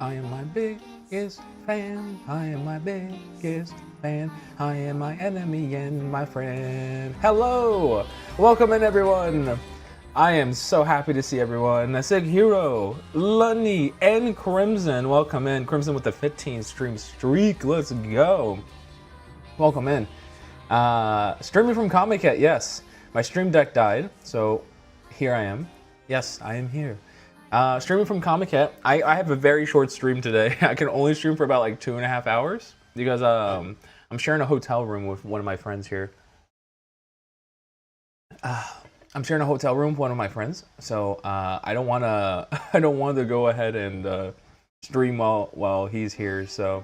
I am my biggest fan. I am my biggest fan. I am my enemy and my friend. Hello! Welcome in, everyone. I am so happy to see everyone. Sig Hero, Lunny, and Crimson. Welcome in. Crimson with the 15 stream streak. Let's go. Welcome in. Streaming from Comiket, yes. My stream deck died, so here I am. Yes, I am here. Streaming from Comiket. I have a very short stream today. I can only stream for about like 2.5 hours because I'm sharing a hotel room with one of my friends here. I'm sharing a hotel room with one of my friends, so I don't want to go ahead and stream while he's here. So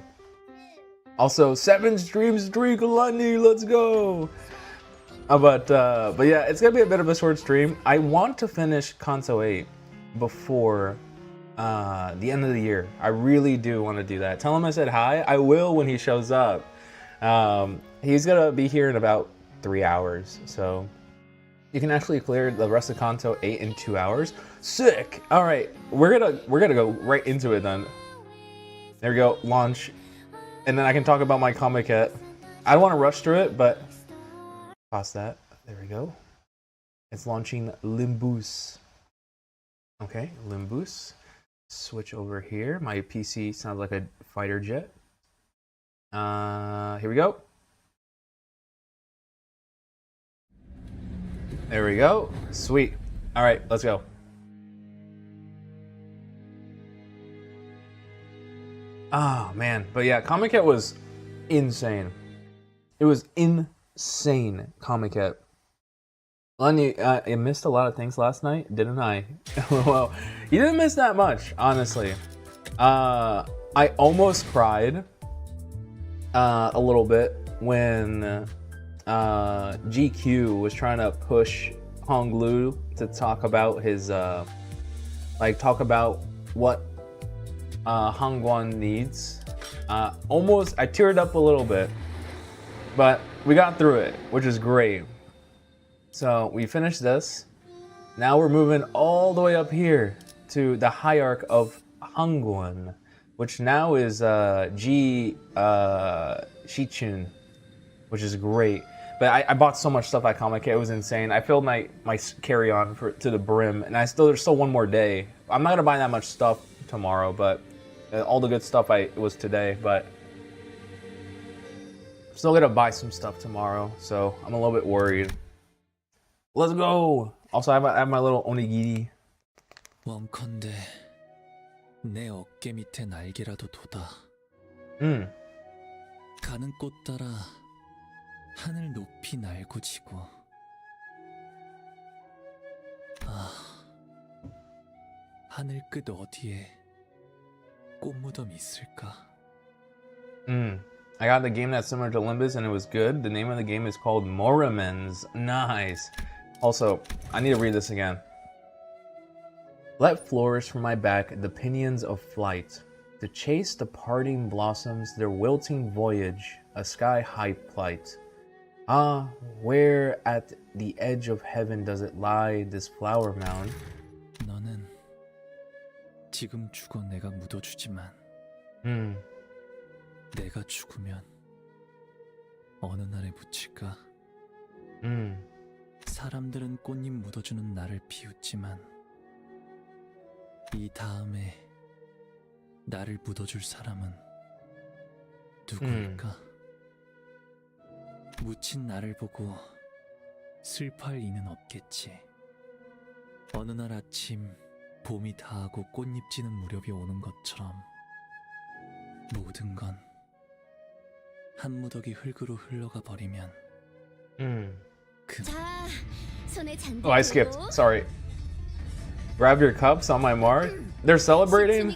also 7 stream streak, Lunny, let's go. But yeah, it's gonna be a bit of a short stream. I want to finish CANTO 8 before the end of the year. I really do want to do that. Tell him I said hi. I will when he shows up. He's gonna be here in about 3 hours, so you can actually clear the rest of CANTO 8 in 2 hours. Sick. All right, we're gonna go right into it then. There we go, launch, and then I can talk about my comiket. I don't want to rush through it, but pause that. There we go. It's launching Limbus. Okay, Limbus. Switch over here. My PC sounds like a fighter jet. Here we go. There we go. Sweet. All right, let's go. Oh man, but yeah, Comiket was insane. It was insane, Comiket. Lunny, I missed a lot of things last night, didn't I? Well, you didn't miss that much, honestly. I almost cried a little bit when GQ was trying to push Honglu to talk about his talk about what Hangwan needs. Almost, I teared up a little bit, but we got through it, which is great. So we finished this. Now we're moving all the way up here to the hierarch of Hangwan, which now is Shichun, which is great. But I bought so much stuff at Comiket, it was insane. I filled my carry-on to the brim, and there's still one more day. I'm not gonna buy that much stuff tomorrow, but all the good stuff was today. But I'm still gonna buy some stuff tomorrow, so I'm a little bit worried. Let's go. Also, I have my little onigiri. 원컨대 내 어깨 밑에 날개라도 돋아. 가는 꽃 따라 하늘 높이 날고 지고. 아, 하늘 끝 어디에 꽃무덤이 있을까? I got the game that's similar to Limbus and it was good. The name of the game is called Moramens. Nice. Also, I need to read this again. Let flourish from my back the pinions of flight, to chase the parting blossoms, their wilting voyage, a sky-high plight. Ah, where at the edge of heaven does it lie, this flower mound? 너는 지금 죽어 내가 묻어주지만 내가 죽으면 어느 날에 묻힐까? 사람들은 꽃잎 묻어주는 나를 비웃지만 이 다음에 나를 묻어줄 사람은 누구일까? 묻힌 나를 보고 슬퍼할 이는 없겠지. 어느 날 아침 봄이 다하고 꽃잎 지는 무렵이 오는 것처럼 모든 건 한 무더기 흙으로 흘러가 버리면 Oh, I skipped. Sorry. Grab your cups on my mark. They're celebrating.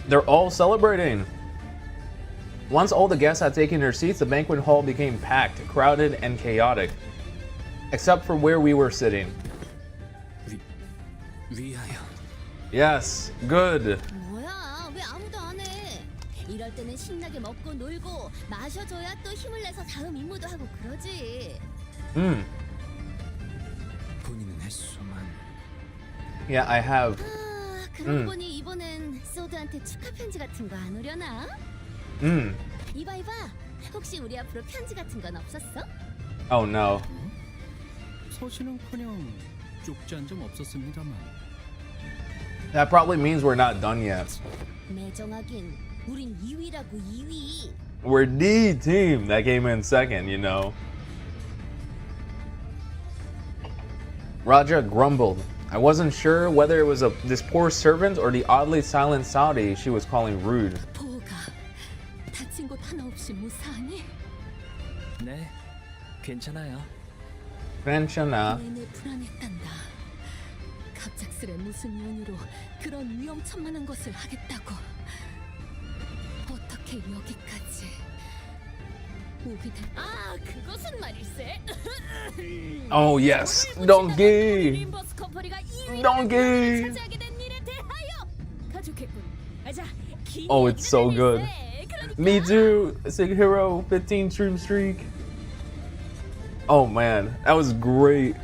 They're all celebrating. Once all the guests had taken their seats, the banquet hall became packed, crowded, and chaotic, except for where we were sitting. Yes, good. 이럴 때는 신나게 먹고 놀고 마셔줘야 또 힘을 내서 다음 임무도 하고 그러지. Yeah, I have. 아, 그러고 보니 이번엔 소드한테 축하 편지 같은 거 안 오려나? 이봐. 혹시 우리 앞으로 편지 같은 건 없었어? Oh no. 서신은커녕 쪽지 한 점 없었습니다만. That probably means we're not done yet. 매정하긴 우린 2위라고 2위. We're D team that came in second, you know. Raja grumbled. I wasn't sure whether it was this poor servant or the oddly silent Saudi she was calling rude. 보호가 다친 곳 하나 없이 무사하니? 네, 괜찮아요. Pensiona. 내내 불안했단다. 갑작스레 무슨 연유로 그런 위험천만한 것을 하겠다고. 어떻게 여기까지 오게 된... 아, 그것은 말일세. Oh yes, donkey. 림버스 컴퍼니가 2위를 Donkey. 차지하게 된 일에 대하여 가족했군. 자, Oh, it's so good. Me too. Sig Hero 15 stream streak. Oh man, that was great.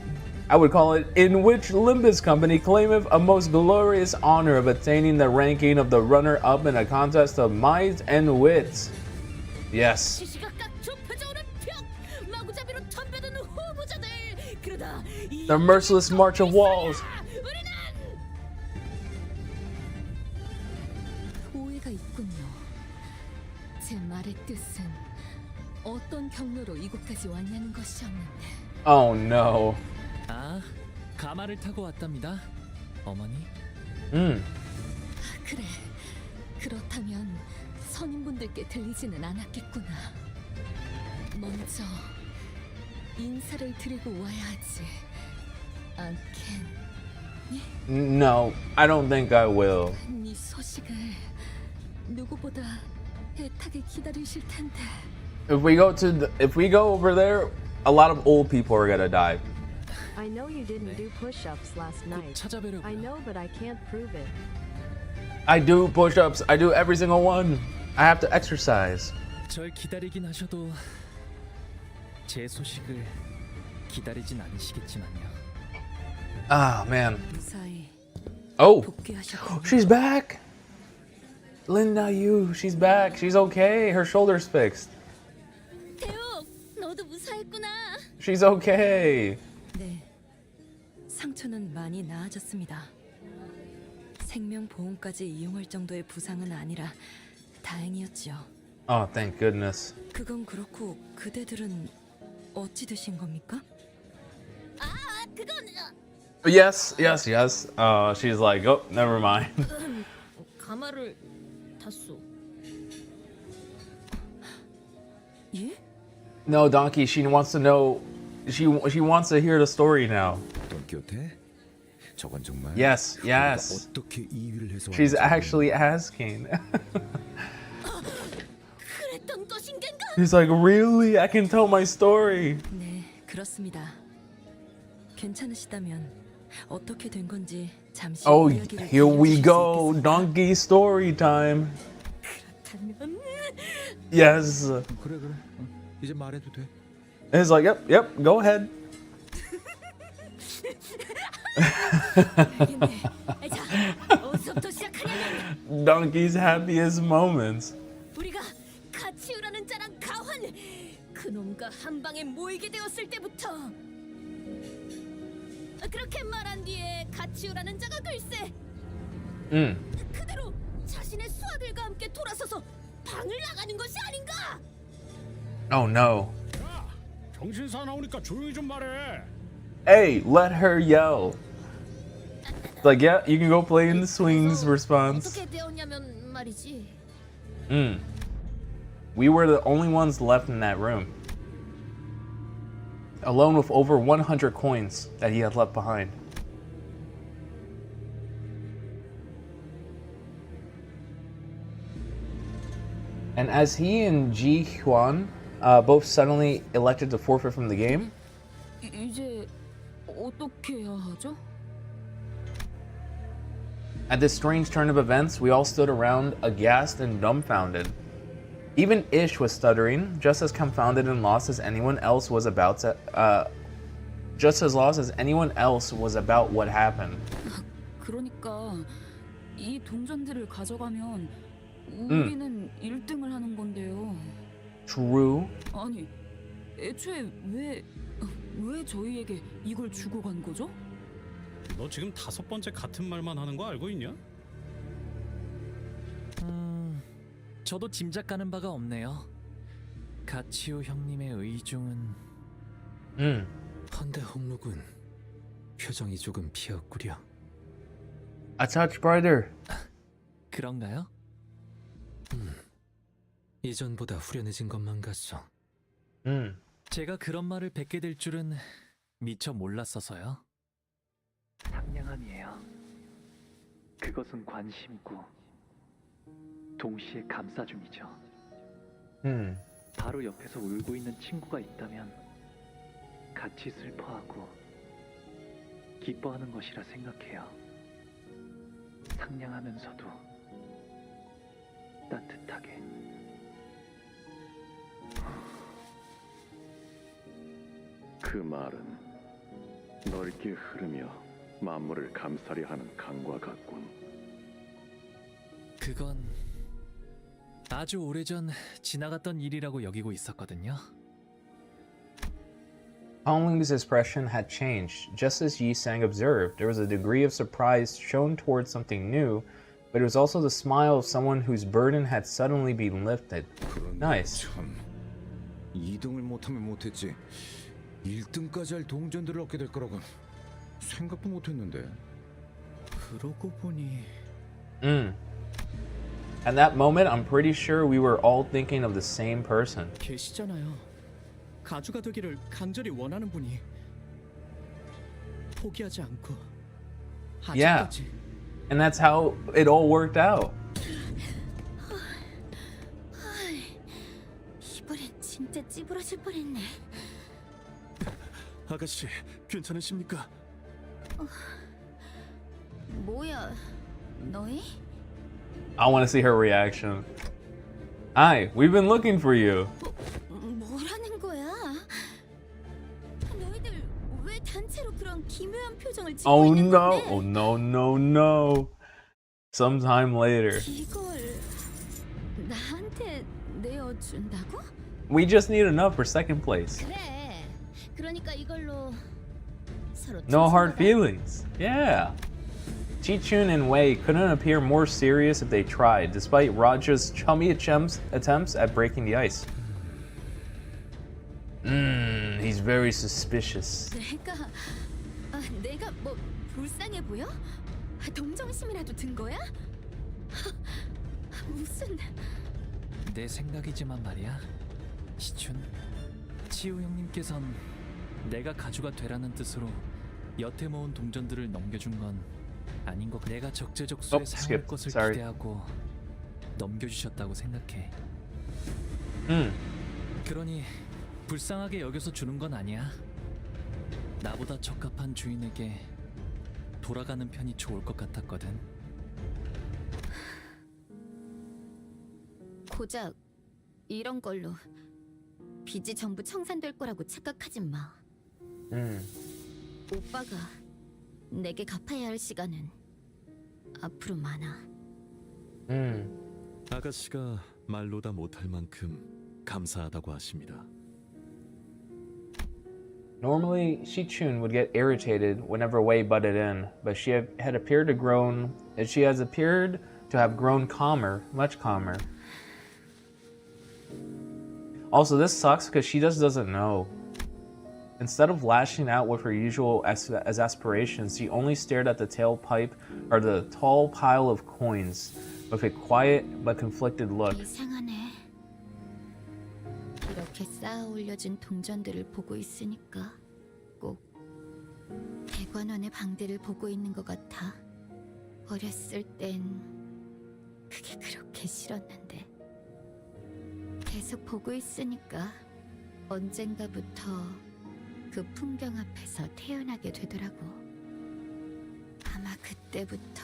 I would call it in which Limbus Company claimeth a most glorious honor of attaining the ranking of the runner-up in a contest of might and wit. Yes. The merciless march of walls. 오해가 있군요. 제 말의 뜻은 어떤 경로로 이곳까지 왔냐는 것이었는데. Oh no. 아, 가마를 타고 왔답니다. 어머니. 그래. 그렇다면 선임분들께 들리지는 않았겠구나. 먼저 인사를 드리고 와야 하지 않겠니? No, I don't think I will. 네 소식을 누구보다 애타게 기다리실 텐데. If we go over there, a lot of old people are gonna die. I know you didn't do push-ups last night. 찾아뵈려고요. I know, but I can't prove it. I do push-ups. I do every single one. I have to exercise. 절 기다리긴 하셔도 제 소식을 기다리진 않으시겠지만요. Ah man. 무사히 Oh, 복귀하셨군요. she's back. Linda Yu, she's back. She's okay. Her shoulder's fixed. 태욱, 너도 무사했구나. She's okay. 네, 상처는 많이 나아졌습니다. 생명보험까지 이용할 정도의 부상은 아니라 다행이었지요. Oh, thank goodness. 그건 그렇고 그대들은 어찌 되신 겁니까? 아, 그건 Yes. She's like, oh, never mind. 가마를 탔소. 예? No, Donkey. She wants to know. She wants to hear the story now. 돈키호테? 저건 정말 Yes. 어떻게 이 일을 해서 She's 왔는지 actually asking. 그랬던 것인가? He's like, really? I can tell my story. 네, 그렇습니다. 괜찮으시다면 어떻게 된 건지 잠시 Oh, 이야기를 here we 들려주실 수 go. 있겠습니까? Donkey story time. 그렇다면 Yes. 그래 이제 말해도 돼. And it's like, yep, go ahead. 알겠네. 자, 어디서부터 시작하냐면 Donkey's happiest moments. 우리가 가치우라는 자랑 가환 그놈과 한 방에 모이게 되었을 때부터 그렇게 말한 뒤에 가치우라는 자가 글쎄 그대로 자신의 수하들과 함께 돌아서서 방을 나가는 것이 아닌가? Oh no. 야, 정신 사나우니까 조용히 좀 말해. Hey, let her yell. Like, yeah, you can go play in the swings 그래서 response. 어떻게 되었냐면 말이지. We were the only ones left in that room. Alone with over 100 coins that he had left behind. And as he and Ji Huan both suddenly elected to forfeit from the game, 이제 어떻게 해야 하죠? at this strange turn of events, we all stood around aghast and dumbfounded. Even Ish was stuttering, just as confounded and lost as anyone else was about what happened. 그러니까 이 동전들을 가져가면 우리는 1등을 하는 건데요. True. 아니, 애초에 왜 저희에게 이걸 주고 간 거죠? 너 지금 5번째 같은 말만 하는 거 알고 있냐? 저도 짐작가는 바가 없네요. 가치오 형님의 의중은 헌데 홍록은 표정이 조금 비었구려. A touch brighter. 그런가요? 이전보다 후련해진 것만 같소. 제가 그런 말을 뱉게 될 줄은 미처 몰랐어서요. 상냥함이에요. 그것은 관심이고 동시에 감싸줌이죠. 바로 옆에서 울고 있는 친구가 있다면 같이 슬퍼하고 기뻐하는 것이라 생각해요. 상냥하면서도 따뜻하게. 그 말은 넓게 흐르며 만물을 감싸려 하는 강과 같군. 그건 아주 오래전 지나갔던 일이라고 여기고 있었거든요. Hong-Ling's expression had changed. Just as Yi Sang observed, there was a degree of surprise shown towards something new, but it was also the smile of someone whose burden had suddenly been lifted. Nice. 참, 2등을 못하면 못했지 1등까지 할 동전들을 얻게 될 거라곤 생각도 못했는데. 그러고 보니 At that moment, I'm pretty sure we were all thinking of the same person. 계시잖아요. 가주가 되기를 간절히 원하는 분이 포기하지 않고 Yeah. 아직까지. And that's how it all worked out. 이번엔 진짜 찌부러질 뻔했네. 아가씨, 괜찮으십니까? 뭐야, 너희? I want to see her reaction. Hi, we've been looking for you. 뭐라는 거야? 너희들 왜 단체로 그런 기묘한 표정을 짓고 Oh 있는 no, 건데? oh no, no, no. Sometime later. 이걸 나한테 내어준다고? We just need enough for second place. 그래. 그러니까 이걸로 서로 No hard 조심하라. feelings. Yeah. Chi-Chun and Wei couldn't appear more serious if they tried, despite Raja's chummy attempts at breaking the ice. He's very suspicious. 내가 뭐 불쌍해 보여? 동정심이라도 든 거야? 무슨 내 생각이지만 말이야. 시춘, 치우 형님께선 내가 가주가 되라는 뜻으로 여태 모은 동전들을 넘겨준 건 아닌 것. 내가 적재적소에 Oh, 사용할 skip. 것을 Sorry. 기대하고 넘겨주셨다고 생각해. 그러니 불쌍하게 여겨서 주는 건 아니야. 나보다 적합한 주인에게 돌아가는 편이 좋을 것 같았거든. 고작 이런 걸로 빚이 전부 청산될 거라고 착각하지 마. 오빠가 내게 갚아야 할 시간은 앞으로 많아. 아가씨가 말로 다 못할 만큼 감사하다고 하십니다. Normally, Shi-Chun would get irritated whenever Wei butted in, but she has appeared to have grown calmer, much calmer. Also, this sucks because she just doesn't know. Instead of lashing out with her usual exasperation, she only stared at the tailpipe or the tall pile of coins with a quiet but conflicted look. 이상하네. 이렇게 쌓아 올려진 동전들을 보고 있으니까 꼭 대관원의 방대를 보고 있는 것 같아. 어렸을 땐 그게 그렇게 싫었는데 계속 보고 있으니까 언젠가부터 그 풍경 앞에서 태어나게 되더라고. 아마 그때부터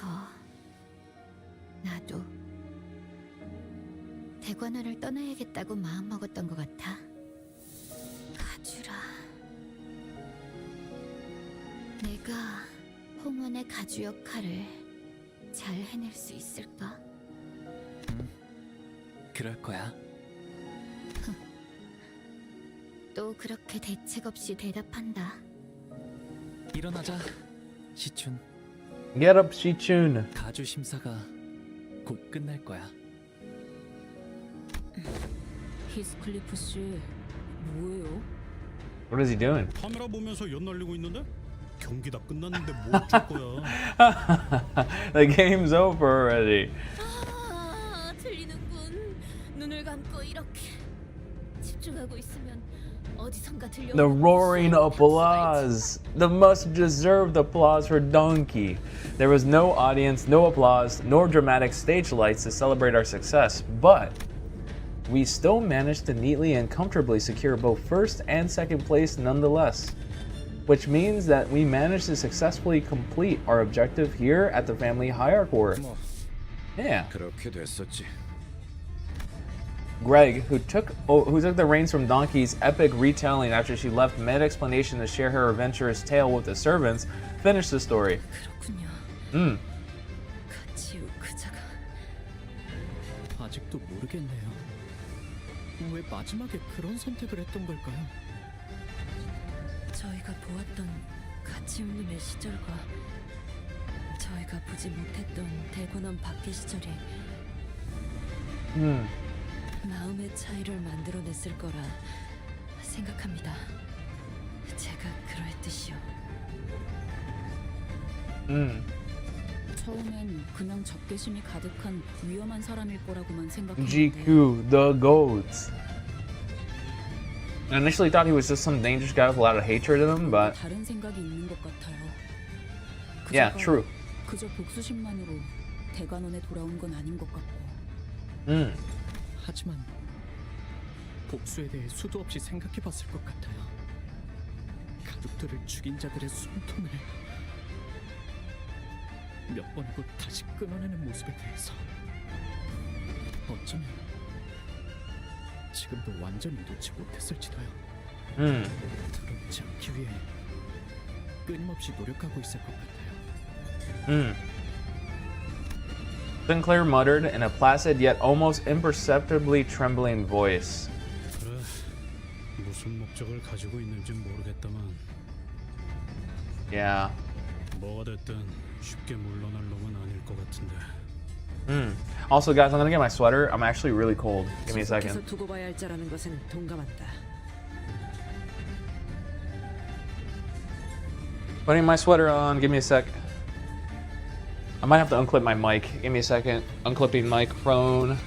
나도 대관원을 떠나야겠다고 마음먹었던 것 같아. 가주라. 내가 홍원의 가주 역할을 잘 해낼 수 있을까? 그럴 거야. 또 그렇게 대책 없이 대답한다. 일어나자, 시춘. Get up, Shichun. 가주 심사가 곧 끝날 거야. 히스클리프 씨, 뭐예요? What is he doing? 카메라 보면서 연 날리고 있는데? 경기 다 끝났는데 뭐 어쩔 거야? The game's over already. 아, 들리는군. 눈을 감고 이렇게 집중하고 있으면 어디선가 들려. The roaring applause. The much deserved applause for Donkey. There was no audience, no applause, nor dramatic stage lights to celebrate our success, but we still managed to neatly and comfortably secure both first and second place nonetheless. Which means that we managed to successfully complete our objective here at the family hierarchy. Yeah. 그렇게 됐었지. Greg, who took the reins from Donkey's epic retelling after she left mid-explanation to share her adventurous tale with the servants, finished the story. 그렇군요. 가치우 그자가 아직도 모르겠네요. 왜 마지막에 그런 선택을 했던 걸까요? 저희가 보았던 가치우님의 시절과 저희가 보지 못했던 대관원 밖의 시절이 마음의 차이를 만들어냈을 거라 생각합니다. 제가 그러했듯이요. 처음엔 그냥 적개심이 가득한 위험한 사람일 거라고만 생각했는데 GQ, the goat. I initially thought he was just some dangerous guy with a lot of hatred in him, but 다른 생각이 있는 것 같아요. yeah, 그자가 true. 그저 복수심만으로 대관원에 돌아온 건 아닌 것 같고 하지만 복수에 대해 수도 없이 생각해봤을 것 같아요. 가족들을 죽인 자들의 숨통을 몇 번이고 다시 끊어내는 모습에 대해서 어쩌면 지금도 완전히 놓지 못했을지도요. 드러내지 않기 위해 끊임없이 노력하고 있을 것 같아요. Sinclair muttered in a placid yet almost imperceptibly trembling voice. 그래, 무슨 목적을 가지고 있는진 모르겠다만 Yeah. 뭐가 됐든 쉽게 물러날 놈은 아닐 것 같은데. Also, guys, I'm gonna get my sweater. I'm actually really cold. Give me a second. 계속 두고 봐야 할 자라는 것은 동감한다. Putting my sweater on. Give me a sec. I might have to unclip my mic. Give me a second. Unclipping microphone.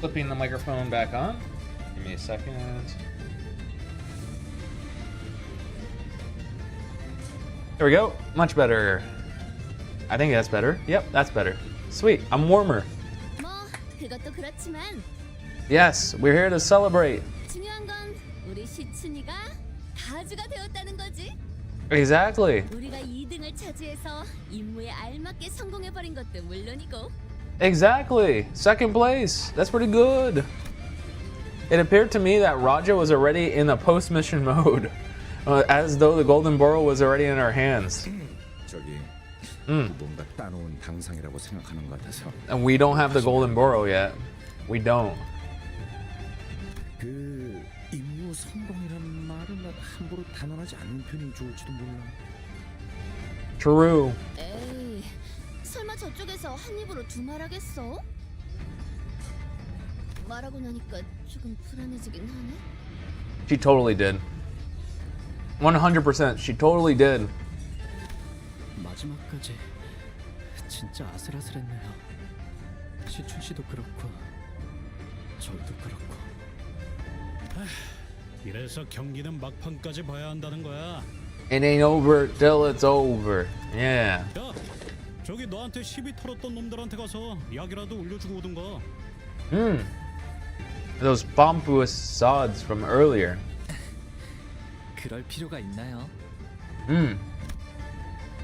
Flipping the microphone back on. Give me a second. There we go. Much better. I think that's better. Yep, that's better. Sweet. I'm warmer. 뭐 그것도 그렇지만 Yes, we're here to celebrate. 중요한 건 우리 시춘이가 가주가 되었다는 거지. Exactly. 우리가 2등을 차지해서 임무에 알맞게 성공해버린 것도 물론이고 Exactly. Second place. That's pretty good. It appeared to me that Raja was already in a post-mission mode. As though the Golden Borough was already in our hands. 저기 뭔가 따놓은 당상이라고 생각하는 것 같아서. And we don't have the Golden Borough yet. We don't. 그 임무 성공이란 말은 함부로 단언하지 않는 편이 좋을지도 몰라. True. 에이 설마 저쪽에서 한 입으로 두 말 하겠어? 말하고 나니까 조금 불안해지긴 하네. She totally did. 100%. She totally did. 마지막까지 진짜 아슬아슬했네요. 시춘 씨도 그렇고 저도 그렇고. 이래서 경기는 막판까지 봐야 한다는 거야. It ain't over till it's over. Yeah. 야, 저기 너한테 시비 털었던 놈들한테 가서 약이라도 올려주고 오든가. Those pompous sods from earlier. 그럴 필요가 있나요?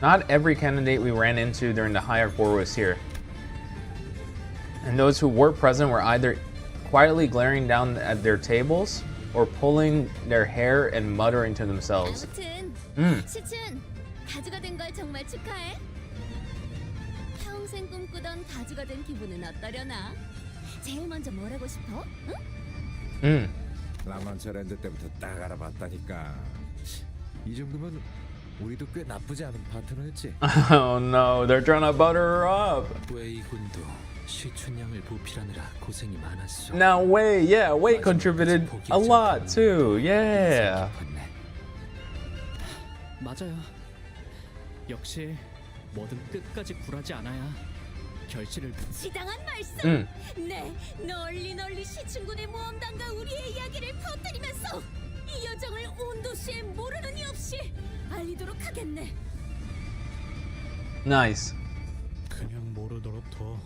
Not every candidate we ran into during the Hierarch War was here. And those who were present were either quietly glaring down at their tables or pulling their hair and muttering to themselves. 아무튼 시춘 가주가 된 걸 정말 축하해. 평생 꿈꾸던 가주가 된 기분은 어떠려나? 제일 먼저 뭘 하고 싶어? 응? 라만차랜드 때부터 딱 알아봤다니까. 이 정도면 우리도 꽤 나쁘지 않은 파트너였지. Oh no, they're trying to butter her up. 웨이 군도 시춘양을 보필하느라 고생이 많았어. Now Wei contributed a lot too. Yeah. 맞아요. 역시 뭐든 끝까지 굴하지 않아야 결실을. 지당한 말씀. 네, 널리 시춘군의 모험단과 우리의 이야기를 퍼뜨리면서 이 여정을 온 도시에 모르는 이 없이 알리도록 하겠네. Nice. 그냥 모르도록 둬.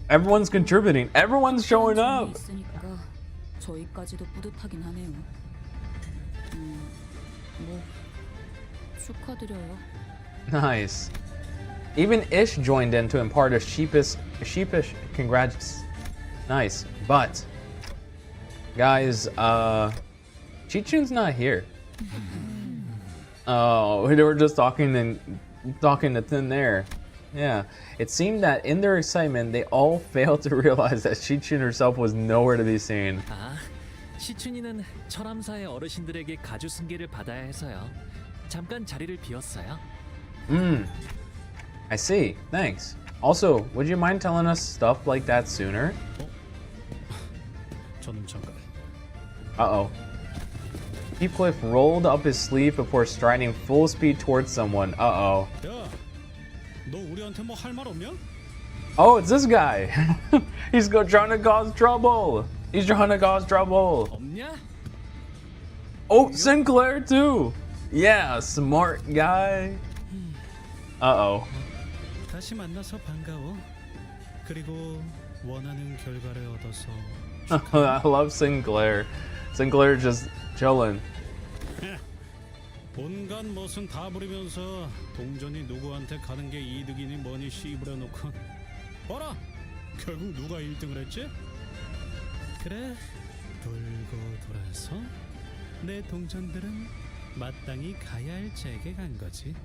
Everyone's contributing. Everyone's showing up. 있으니까 저희까지도 뿌듯하긴 하네요. 뭐 축하드려요. Nice. Even Ish joined in to impart a sheepish congrats. Nice. But guys, Chichun's not here. Oh, they were just talking to thin air. Yeah. It seemed that in their excitement, they all failed to realize that Chichun herself was nowhere to be seen. 아, 시춘이는 철암사의 어르신들에게 가주 승계를 받아야 해서요. 잠깐 자리를 비웠어요. I see. Thanks. Also, would you mind telling us stuff like that sooner? 저는 잠깐. Uh-oh. Heathcliff rolled up his sleeve before striding full speed towards someone. Uh-oh. 야, 너 우리한테 뭐 할 말 없냐? Oh, it's this guy. He's trying to cause trouble. He's trying to cause trouble. 없냐? Oh, Sinclair too. Yeah, smart guy. Uh-oh. 다시 만나서 반가워. 그리고 원하는 결과를 얻어서. I love Sinclair. Sinclair just chilling. 온갖 멋은 다 부리면서 동전이 누구한테 가는 게 이득이니 뭐니 씨부려 놓고. 봐라, 결국 누가 1등을 했지? 그래, 돌고 돌아서 내 동전들은 마땅히 가야 할 잭에 간 거지.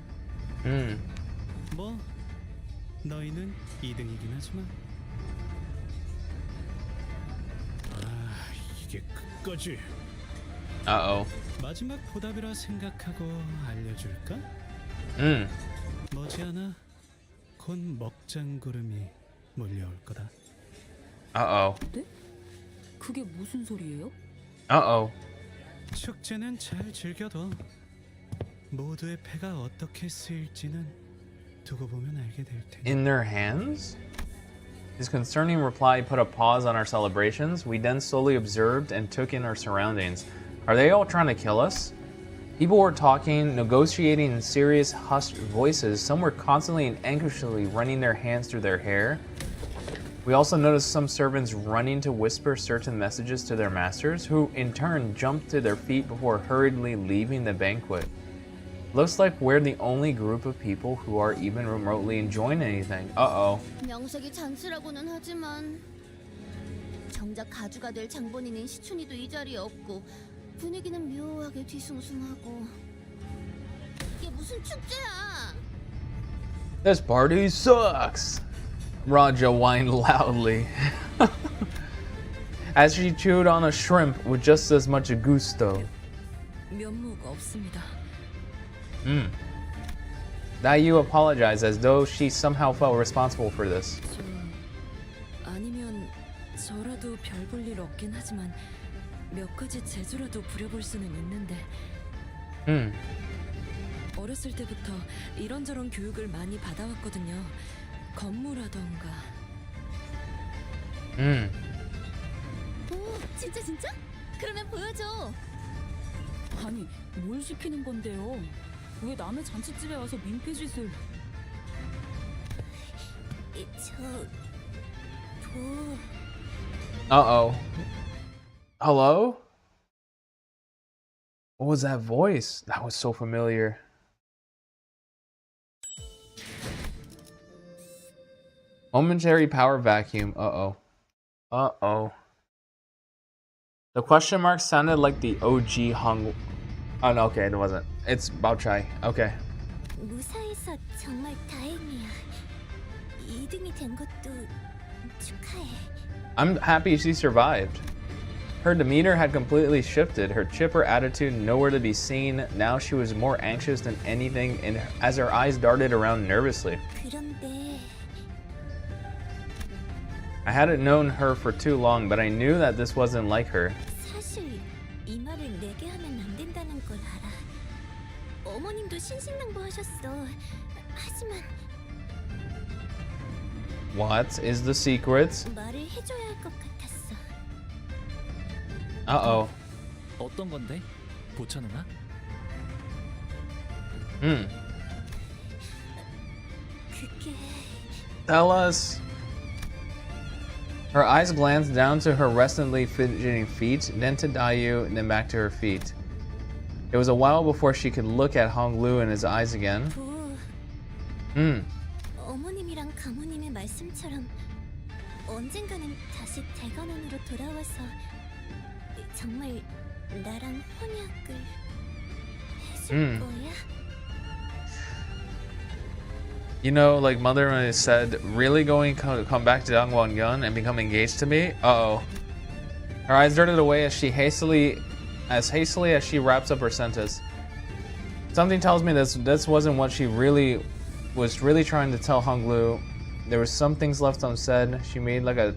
뭐 너희는 2등이긴 하지만. 아, 이게 끝까지. Uh-oh. 마지막 보답이라 생각하고 알려줄까? 머지않아 곧 먹장구름이 몰려올 거다. Uh-oh. 네? 그게 무슨 소리예요? Uh-oh. 축제는 잘 즐겨둬. 모두의 패가 어떻게 쓰일지는 두고 보면 알게 될 테니. In their hands? His concerning reply put a pause on our celebrations. We then slowly observed and took in our surroundings. Are they all trying to kill us? People were talking, negotiating in serious, hushed voices. Some were constantly and anxiously running their hands through their hair. We also noticed some servants running to whisper certain messages to their masters, who in turn jumped to their feet before hurriedly leaving the banquet. Looks like we're the only group of people who are even remotely enjoying anything. Uh-oh. 명색이 잔치라고는 하지만 정작 가주가 될 장본인인 시춘이도 이 자리에 없고 분위기는 묘하게 뒤숭숭하고. 이게 무슨 축제야? This party sucks. Raja whined loudly as she chewed on a shrimp with just as much gusto. 면목 없습니다. Dayu apologized as though she somehow felt responsible for this. 아니면 저라도 별 볼 일 없긴 하지만 몇 가지 재주라도 부려볼 수는 있는데. 어렸을 때부터 이런저런 교육을 많이 받아왔거든요. 건무라던가. 오, 진짜? 그러면 보여줘. 아니 뭘 시키는 건데요? 왜 남의 잔치집에 와서 민폐짓을? Uh-oh. Hello? What was that voice? That was so familiar. Momentary power vacuum. Uh-oh. Uh-oh. The question mark sounded like the OG Hung... Oh, no, okay, it wasn't. It's Bao Chai. Okay. 무사해서 정말 다행이야. 2등이 된 것도 축하해. I'm happy she survived. Her demeanor had completely shifted, her chipper attitude nowhere to be seen. Now she was more anxious than anything as her eyes darted around nervously. 그런데 I hadn't known her for too long, but I knew that this wasn't like her. 사실 이 말을 내게 하면 안 된다는 걸 알아. 어머님도 신신당부하셨어. 하지만 What is the secret? 말을 해줘야 할 것 같았어. Uh-oh. 어떤 건데? 보차 누나? 그게 Tell us. Her eyes glanced down to her restlessly fidgeting feet, then to Dayu, and then back to her feet. It was a while before she could look at Honglu in his eyes again. 어머님이랑 가모님의 말씀처럼 언젠가는 다시 대관원으로 돌아와서 정말 나랑 혼약을 해줄 거야? You know, like Mother said, really going to come back to Dangwon-gun and become engaged to me? Uh-oh. Her eyes darted away as hastily as she wraps up her sentence. Something tells me this wasn't what she was really trying to tell Honglu. There were some things left unsaid. She made like a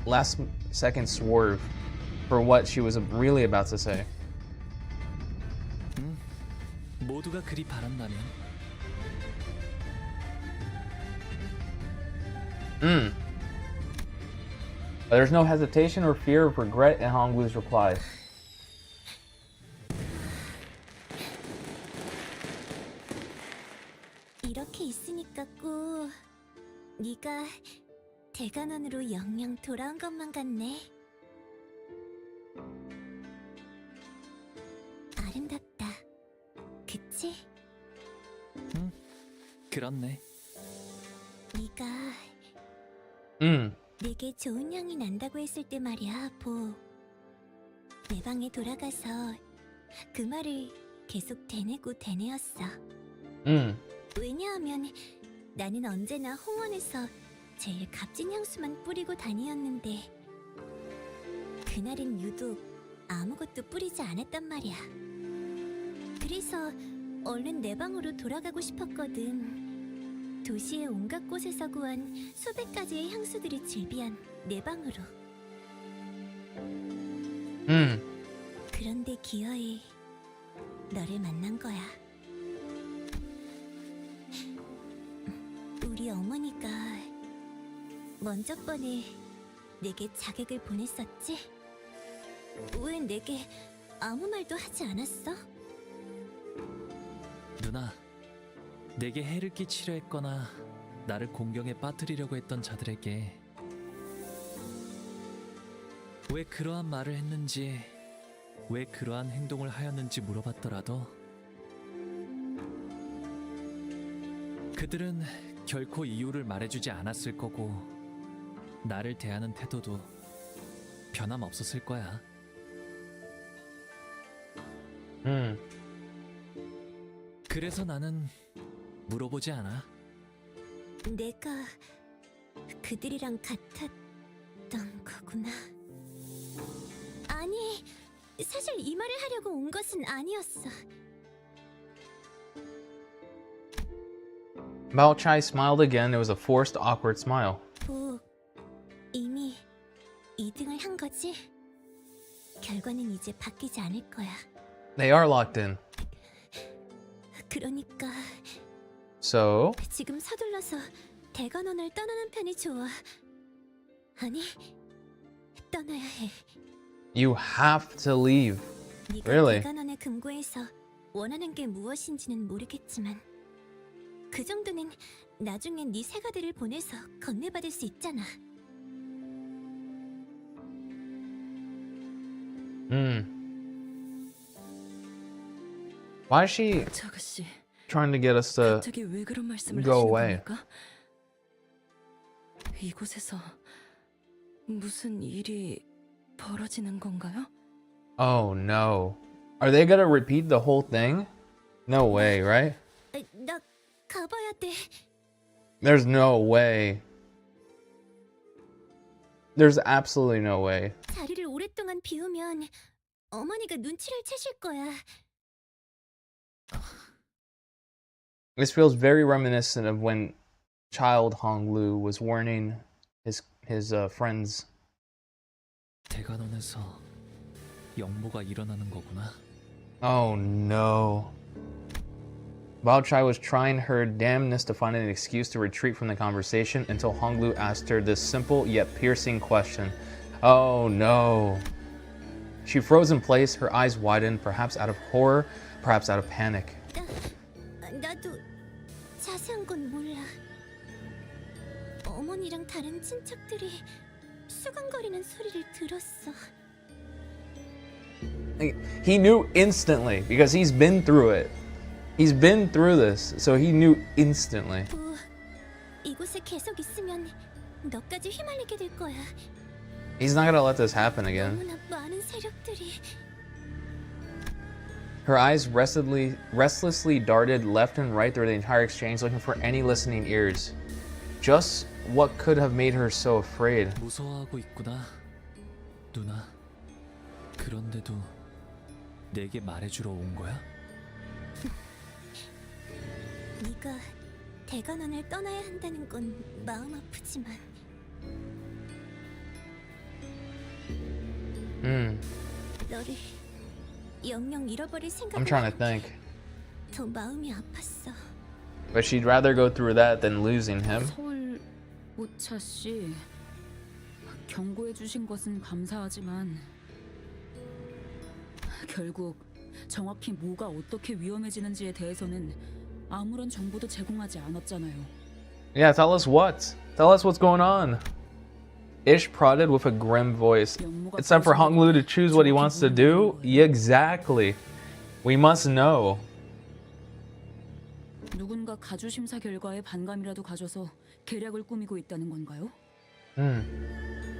last second swerve for what she was really about to say. 모두가 그리 바란다면. But there's no hesitation or fear of regret in Honglu's reply. 이렇게 있으니까 꼭 네가 대관원으로 영영 돌아온 것만 같네. 아름답다. 그치? 그렇네. 네가 내게 좋은 향이 난다고 했을 때 말이야, 보. 내 방에 돌아가서 그 말을 계속 되뇌고 되뇌었어. 왜냐하면 나는 언제나 홍원에서 제일 값진 향수만 뿌리고 다니었는데 그날은 유독 아무것도 뿌리지 않았단 말이야. 그래서 얼른 내 방으로 돌아가고 싶었거든. 도시의 온갖 곳에서 구한 수백 가지의 향수들이 즐비한 내 방으로. 그런데 기어이 너를 만난 거야. 우리 어머니가 먼저 번에 내게 자객을 보냈었지? 왜 내게 아무 말도 하지 않았어? 누나, 내게 해를 끼치려 했거나 나를 공경에 빠뜨리려고 했던 자들에게 왜 그러한 말을 했는지, 왜 그러한 행동을 하였는지 물어봤더라도 그들은 결코 이유를 말해주지 않았을 거고 나를 대하는 태도도 변함없었을 거야. 그래서 나는 물어보지 않아. 내가 그들이랑 같았던 거구나. 아니, 사실 이 말을 하려고 온 것은 아니었어. Bao Chai smiled again. It was a forced, awkward smile. 보, 이미 2등을 한 거지? 결과는 이제 바뀌지 않을 거야. They are locked in. 그러니까 So? 지금 서둘러서 대관원을 떠나는 편이 좋아. 아니, 떠나야 해. You have to leave. 네가 Really? 대관원에 금고해서 원하는 게 무엇인지는 모르겠지만 그 정도는 나중엔 네 새가들을 보내서 건네받을 수 있잖아. Why is she 저 아가씨, trying to get us to 갑자기 왜 그런 말씀을 go 하시는 away? 겁니까? 이곳에서 무슨 일이 벌어지는 건가요? Oh no. Are they gonna repeat the whole thing? No way, right? 나 가봐야 돼. There's no way. There's absolutely no way. 자리를 오랫동안 비우면 어머니가 눈치를 채실 거야. This feels very reminiscent of when child Honglu was warning his friends. 대관원에서 영모가 일어나는 거구나. Oh no. Bao Chai was trying her damnness to find an excuse to retreat from the conversation until Honglu asked her this simple yet piercing question. Oh no. She froze in place, her eyes widened, perhaps out of horror, perhaps out of panic. 나도 자세한 건 몰라. 어머니랑 다른 친척들이 수근거리는 소리를 들었어. He knew instantly because he's been through it. He's been through this, so he knew instantly. 이곳에 계속 있으면 너까지 휘말리게 될 거야. He's not gonna let this happen again. 너무나 많은 세력들이. Her eyes restlessly darted left and right through the entire exchange, looking for any listening ears. Just what could have made her so afraid? 무서워하고 있구나, 누나. 그런데도 내게 말해주러 온 거야? 네가 대관원을 떠나야 한다는 건 마음 아프지만 너를 영영 잃어버릴 I'm trying to 생각을 think. 더 마음이 아팠어. But she'd rather go through that than losing him. 서울 오차 씨, 경고해 주신 것은 감사하지만 결국 정확히 뭐가 어떻게 위험해지는지에 대해서는 아무런 정보도 제공하지 않았잖아요. Yeah, tell us what. Tell us what's going on. Ish prodded with a grim voice. It's time for Honglu to choose what he wants to do? Yeah, exactly. We must know. 누군가 가주 심사 결과에 반감이라도 가져서 계략을 꾸미고 있다는 건가요?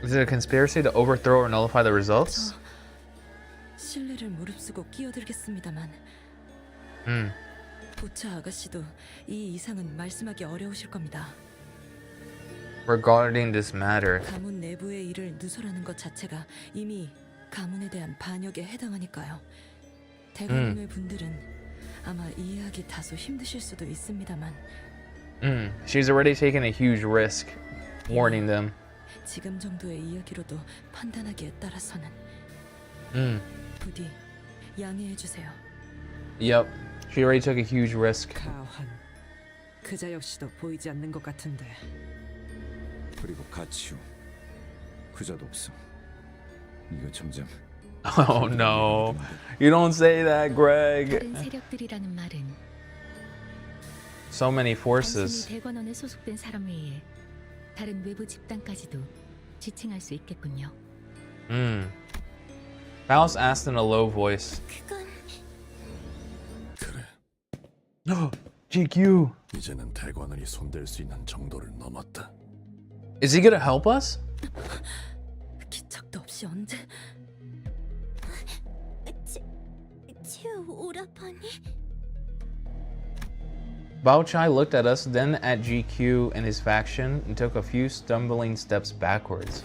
Is it a conspiracy to overthrow or nullify the results? 신뢰를 무릅쓰고 끼어들겠습니다만 보차 아가씨도 이 이상은 말씀하기 어려우실 겁니다. Regarding this matter. 가문 내부의 일을 누설하는 것 자체가 이미 가문에 대한 반역에 해당하니까요. 대가문의 분들은 아마 이해하기 다소 힘드실 수도 있습니다만 She's already taken a huge risk, warning them. 지금 정도의 이야기로도 판단하기에 따라서는 부디 양해해 주세요. Yep, she already took a huge risk. 가환, 그자 역시도 보이지 않는 것 같은데. 그리고 가치우, 그자도 없어. 이거 점점. Oh no, you don't say that, Greg. 다른 세력들이라는 말은 So many forces. 단순히 대관원에 소속된 사람 외에 다른 외부 집단까지도 지칭할 수 있겠군요. Faust asked in a low voice. 그건 그래, GQ. 이제는 대관원이 손댈 수 있는 정도를 넘었다. Is he gonna help us? 기척도 없이 언제 치우 오라버니? Bao Chai looked at us, then at GQ and his faction, and took a few stumbling steps backwards.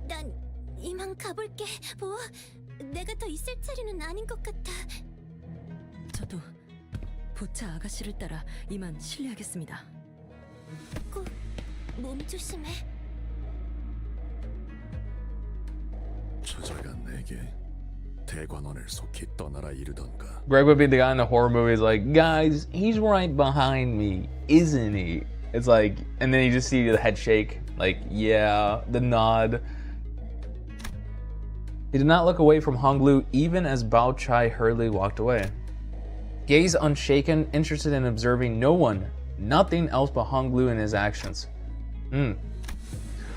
난 이만 가볼게. 뭐? 내가 더 있을 자리는 아닌 것 같아. 저도 보차 아가씨를 따라 이만 실례하겠습니다. 꼭 몸 조심해. 저자가 내게 대관원을 속히 떠나라 이르던가. Greg would be the guy in the horror movies like, guys, he's right behind me, isn't he? It's like, and then you just see the head shake, like, yeah, the nod. He did not look away from Honglu even as Bao Chai hurriedly walked away. Gaze unshaken, interested in observing no one, nothing else but Honglu and his actions.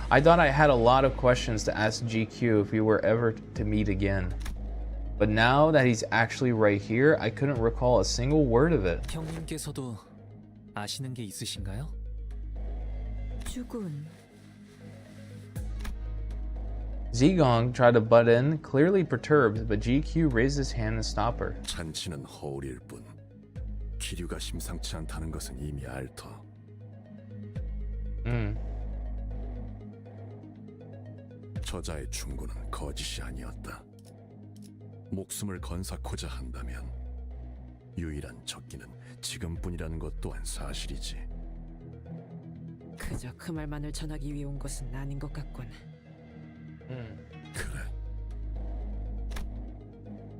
I thought I had a lot of questions to ask GQ if we were ever to meet again. But now that he's actually right here, I couldn't recall a single word of it. 형님께서도 아시는 게 있으신가요? 죽은 Zigong tried to butt in, clearly perturbed, but GQ raised his hand to stop her. 잔치는 허울일 뿐 기류가 심상치 않다는 것은 이미 알터. 저자의 충고는 거짓이 아니었다. 목숨을 건사코자 한다면 유일한 적기는 지금뿐이라는 것 또한 사실이지. 그저 그 말만을 전하기 위해 온 것은 아닌 것 같군. 그래.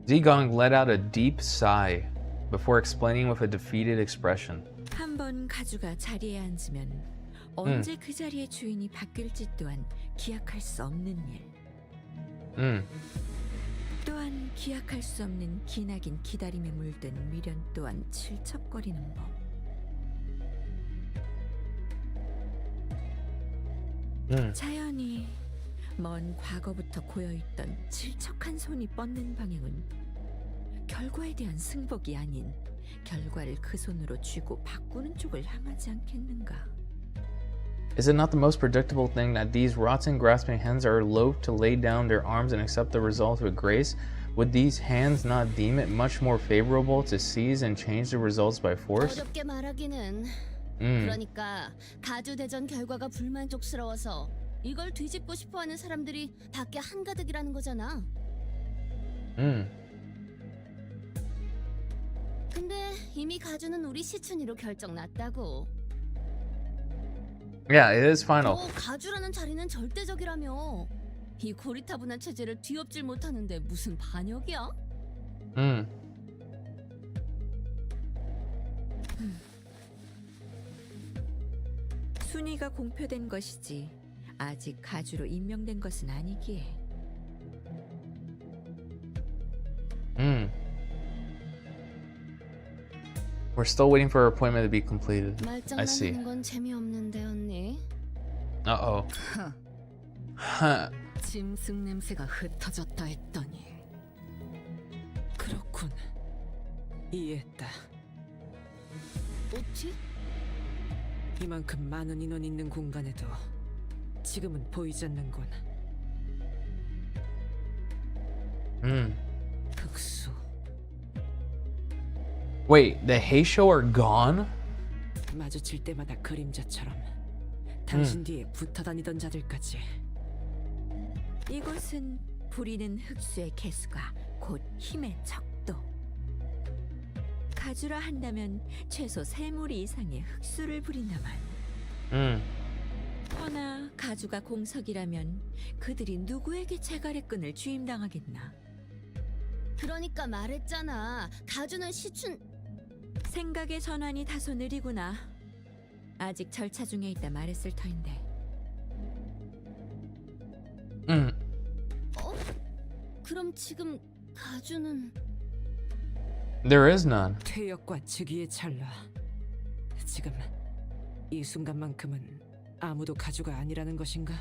Zigong let out a deep sigh before explaining with a defeated expression. 한번 가주가 자리에 앉으면 언제 그 자리의 주인이 바뀔지 또한 기약할 수 없는 일. 또한 기약할 수 없는 기나긴 기다림에 물든 미련 또한 질척거리는 법. 자연히 먼 과거부터 고여있던 질척한 손이 뻗는 방향은 결과에 대한 승복이 아닌 결과를 그 손으로 쥐고 바꾸는 쪽을 향하지 않겠는가. Is it not the most predictable thing that these rotten grasping hands are loath to lay down their arms and accept the result with grace? Would these hands not deem it much more favorable to seize and change the results by force? 어렵게 말하기는. 그러니까 가주 대전 결과가 불만족스러워서 이걸 뒤집고 싶어하는 사람들이 밖에 한가득이라는 거잖아. 근데 이미 가주는 우리 시춘이로 결정 났다고. Yeah, it is final. 가주라는 자리는 절대적이라며. 이 고리타분한 체제를 뒤엎질 못하는데 무슨 반역이야? 순위가 공표된 것이지 아직 가주로 임명된 것은 아니기에. We're still waiting for her appointment to be completed. I see. 말장난하는 건 재미없는데 언니. Uh-oh. Huh. 짐승 냄새가 흩어졌다 했더니 그렇군. 이해했다. 어찌? 이만큼 많은 인원 있는 공간에도 지금은 보이지 않는군. 흑수. Wait, the Heisho are gone? 마주칠 때마다 그림자처럼 당신 뒤에 붙어 다니던 자들까지. 이곳은 부리는 흑수의 개수가 곧 힘의 척도. 가주라 한다면 최소 3무리 이상의 흑수를 부린다만. 허나 가주가 공석이라면 그들이 누구에게 제갈의 끈을 쥐임당하겠나. 그러니까 말했잖아. 가주는 시춘. 생각의 전환이 다소 느리구나. 아직 절차 중에 있다 말했을 터인데. 그럼 지금 가주는 There is none. 퇴역과 즉위의 찰나. 지금 이 순간만큼은 아무도 가주가 아니라는 것인가?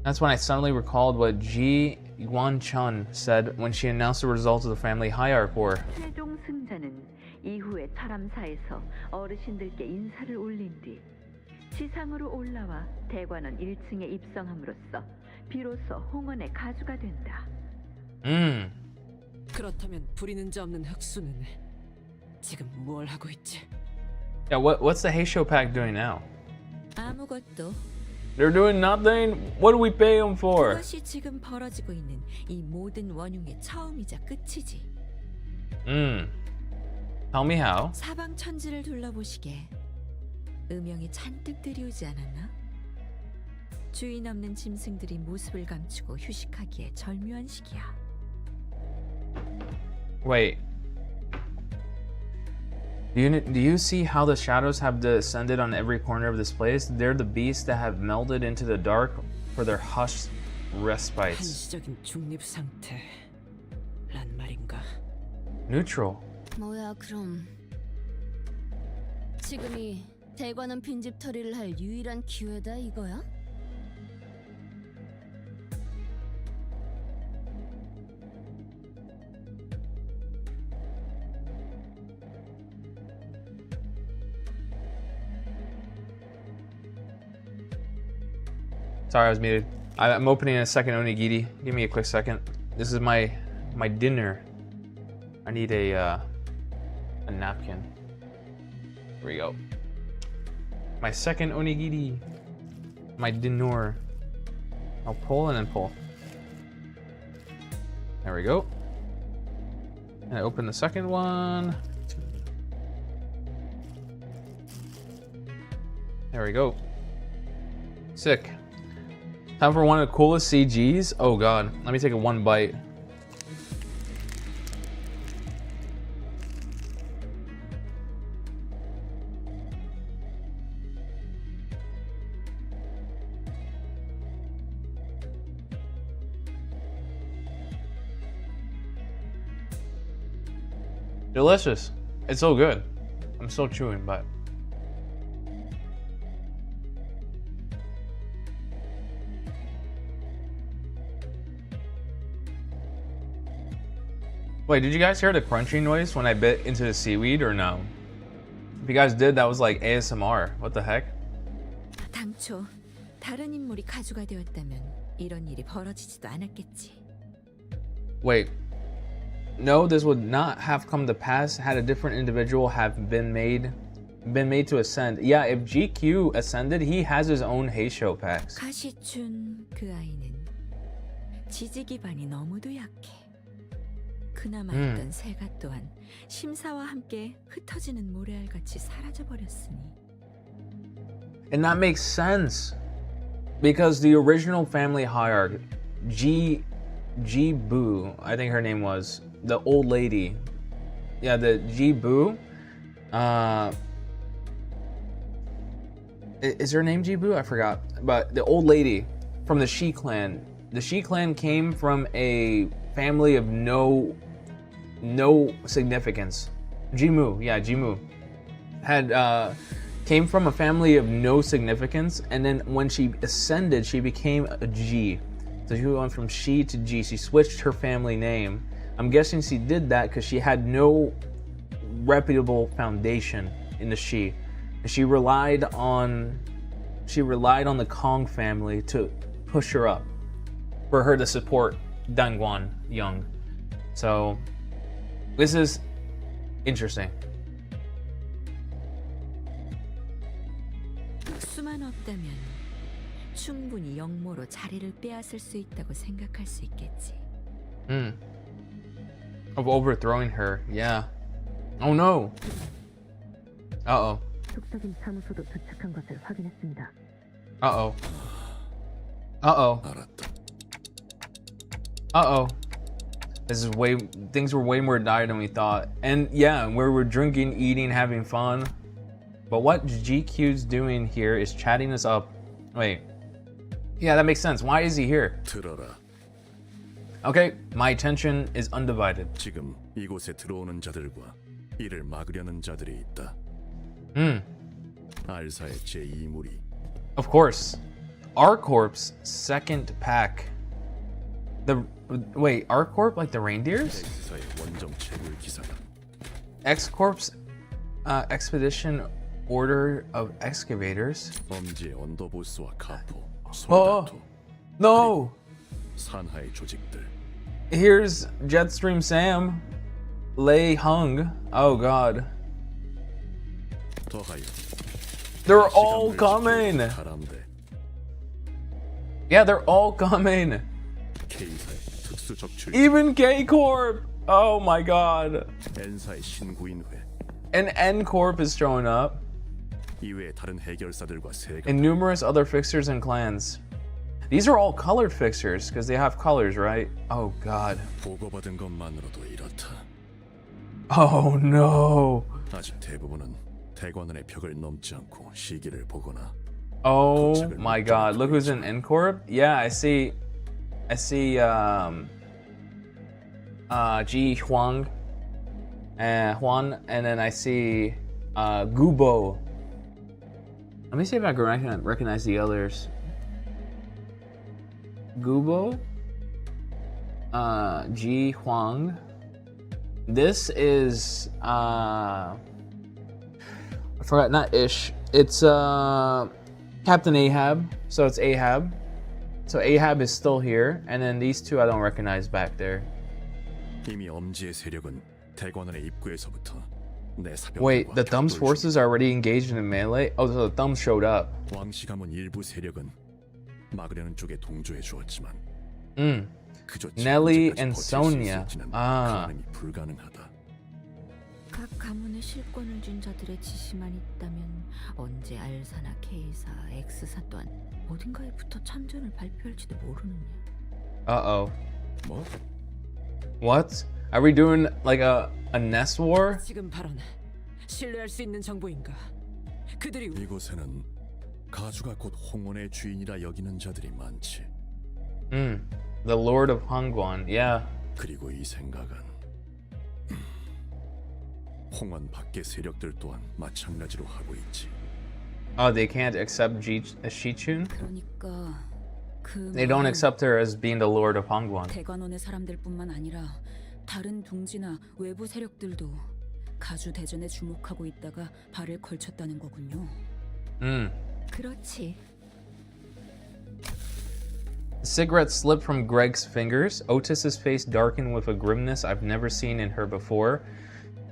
That's when I suddenly recalled what Ji Yuan-chun said when she announced the results of the family hierarch war. 최종 승자는 이후에 철암사에서 어르신들께 인사를 올린 뒤 지상으로 올라와 대관원 1층에 입성함으로써 비로소 홍원의 가주가 된다. 그렇다면 부리는 자 없는 흑수는 지금 뭘 하고 있지? Yeah, what's the Heisho pack doing now? 아무것도. They're doing nothing? What do we pay them for? 그것이 지금 벌어지고 있는 이 모든 원흉의 처음이자 끝이지. Tell me how. 사방 천지를 둘러보시게. 음영이 잔뜩 들이오지 않았나? 주인 없는 짐승들이 모습을 감추고 휴식하기에 절묘한 시기야. Wait. Do you see how the shadows have descended on every corner of this place? They're the beasts that have melded into the dark for their hushed respites. 한시적인 중립 상태란 말인가? Neutral. 뭐야 그럼 지금이 대관원 빈집털이를 할 유일한 기회다 이거야? Sorry, I was muted. I'm opening a second onigiri. Give me a quick second. This is my dinner. I need a napkin. Here we go. My second onigiri. My dinner. I'll pull and then pull. There we go. And I open the second one. There we go. Sick. Time for one of the coolest CGs. Oh god. Let me take a one bite. Delicious. It's so good. I'm still chewing, but wait, did you guys hear the crunching noise when I bit into the seaweed or no? If you guys did, that was like ASMR. What the heck? 당초 다른 인물이 가주가 되었다면 이런 일이 벌어지지도 않았겠지. Wait. No, this would not have come to pass had a different individual have been made to ascend. Yeah, if GQ ascended, he has his own Heisho packs. 가시춘 그 아이는 지지 기반이 너무도 약해. 그나마 있던 새가 또한 심사와 함께 흩어지는 모래알같이 사라져버렸으니. And that makes sense. Because the original family hierarchy, Jibu, I think her name was, the old lady. Yeah, the Jibu. Is her name Jibu? I forgot. But the old lady from the Shi clan. The Shi clan came from a family of no significance. Jimu, yeah, Jimu. Came from a family of no significance, and then when she ascended, she became a Ji. So she went from Shi to Ji. She switched her family name. I'm guessing she did that because she had no reputable foundation in the Shi. And she relied on the Kong family to push her up, for her to support Dangguan Young. So this is interesting. 수만 없다면 충분히 영모로 자리를 빼앗을 수 있다고 생각할 수 있겠지. Of overthrowing her, yeah. Oh no. Uh-oh. 속적인 사무소도 도착한 것을 확인했습니다. Uh-oh. Uh-oh. Uh-oh. Things were way more dire than we thought. And yeah, where we're drinking, eating, having fun. But what GQ's doing here is chatting us up. Wait. Yeah, that makes sense. Why is he here? 들어라. Okay, my attention is undivided. 지금 이곳에 들어오는 자들과 이를 막으려는 자들이 있다. 알사의 제2무리. Of course. R-Corp's second pack. Wait, R-Corp like the reindeers? X사의 원정 채굴 기사다. X-Corp's expedition order of excavators. 엄지의 언더보스와 카포, Oh, 솔다토, no! 산하의 조직들. Here's Jetstream Sam, Lei Hung. Oh god. 더하여 They're all coming! 가람대. Yeah, they're all coming! K사의 특수 적출. Even K-Corp! Oh my god. N사의 신구인회. And N-Corp is showing up. 이외의 다른 해결사들과 세가. And numerous other fixers and clans. These are all colored fixers, because they have colors, right? Oh god. 보고받은 것만으로도 이렇다. Oh no. 아직 대부분은 대관원의 벽을 넘지 않고 시기를 보거나. Oh my god. Look who's in N-Corp. Yeah, I see Ji Huang and Juan, and then I see Gubo. Let me see if I can recognize the others. Gubo, Ji Huang. This is I forgot, not Ish. It's Captain Ahab. So it's Ahab. So Ahab is still here, and then these two I don't recognize back there. 이미 엄지의 세력은 대관원의 입구에서부터 내 사병들과 Wait, the Thumb's 격돌 forces are already engaged in a melee? Oh, so the Thumbs showed up. 왕씨 가문 일부 세력은 막으려는 쪽에 동조해 주었지만 그저 Nelly 지금까지 and 버틸 수 Sonia. 있을지는 아. 가늠이 불가능하다. 각 가문에 실권을 준 자들의 지시만 있다면 언제 R사나 K사, X사 또한 어딘가에 붙어 참전을 발표할지도 모르느냐. Uh-oh. 뭐? What? Are we doing like a nest war? 지금 발언 신뢰할 수 있는 정보인가? 그들이 이곳에는 가주가 곧 홍원의 주인이라 여기는 자들이 많지. The Lord of Hangguan, yeah. 그리고 이 생각은 홍원 밖의 세력들 또한 마찬가지로 하고 있지. Oh, they can't accept Shichun? 그러니까 그 They don't 말은 accept her as being the Lord of Hangguan. 대관원의 사람들뿐만 아니라 다른 둥지나 외부 세력들도 가주 대전에 주목하고 있다가 발을 걸쳤다는 거군요. 그렇지. The cigarette slipped from Greg's fingers. Otis's face darkened with a grimness I've never seen in her before.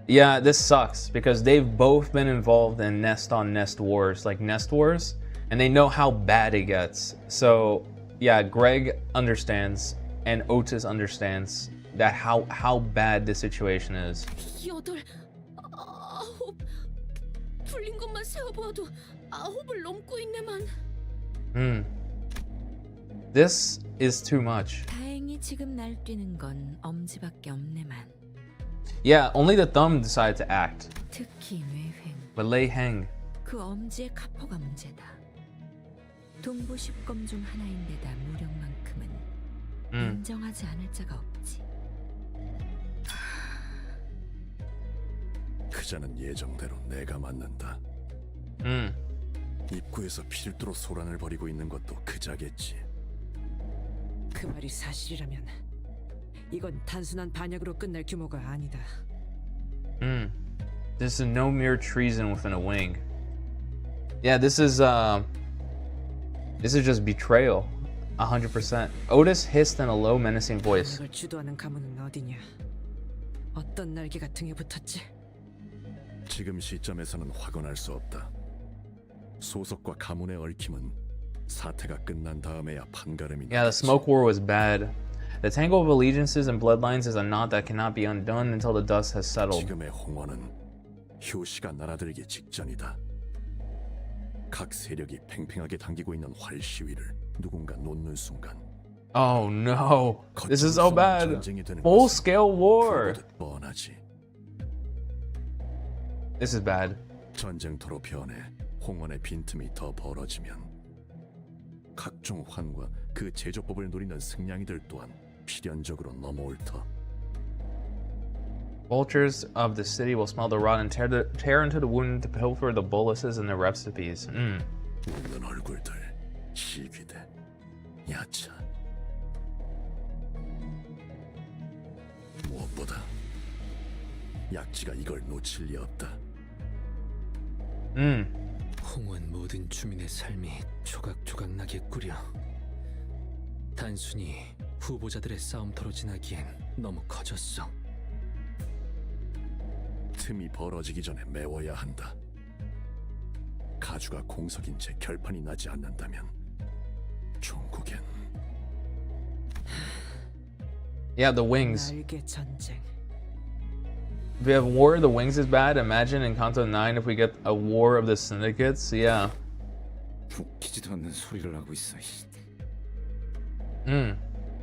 Yeah, this sucks because they've both been involved in nest-on-nest wars, like nest wars, and they know how bad it gets. So, yeah, Greg understands and Otis understands that how bad the situation is. 8, 9 풀린 것만 세어보아도 9을 넘고 있네만. This is too much. 다행히 지금 날뛰는 건 엄지밖에 없네만. Yeah, only the Thumb decided to act. 특히 뇌횡. But Lei Heng. 그 엄지의 카포가 문제다. 동부 10검 중 하나인데다 무력만큼은 인정하지 않을 자가 없지. 그자는 예정대로 내가 맞는다. 입구에서 필두로 소란을 벌이고 있는 것도 그자겠지. 그 말이 사실이라면 이건 단순한 반역으로 끝날 규모가 아니다. This is no mere treason within a wing. Yeah, this is just betrayal. 100%. Otis hissed in a low, menacing voice. 이걸 주도하는 가문은 어디냐? 어떤 날개가 등에 붙었지? 지금 시점에서는 확언할 수 없다. 소속과 가문의 얽힘은 사태가 끝난 다음에야 판가름이. Yeah, the smoke war was bad. The tangle of allegiances and bloodlines is a knot that cannot be undone until the dust has settled. 지금의 홍원은 효시가 날아들기 직전이다. 각 세력이 팽팽하게 당기고 있는 활 시위를 누군가 놓는 순간. Oh no, this is so bad. Full-scale war. 뻔하지. This is bad. 전쟁터로 변해 홍원의 빈틈이 더 벌어지면 각종 환과 그 제조법을 노리는 승냥이들 또한 필연적으로 넘어올 터. Vultures of the city will smell the rot and tear into the wound to pilfer the boluses and the recipes. 웃는 얼굴들, 시비대, 야차. 무엇보다 약지가 이걸 놓칠 리 없다. 홍원 모든 주민의 삶이 조각조각 나게 꾸려 단순히 후보자들의 싸움터로 지나기엔 너무 커졌어. 틈이 벌어지기 전에 메워야 한다. 가주가 공석인 채 결판이 나지 않는다면 종국엔. Yeah, the wings. 날개 전쟁. If we have War of the Wings is bad, imagine in Kanto 9 if we get a War of the Syndicates. Yeah. 웃기지도 않는 소리를 하고 있어.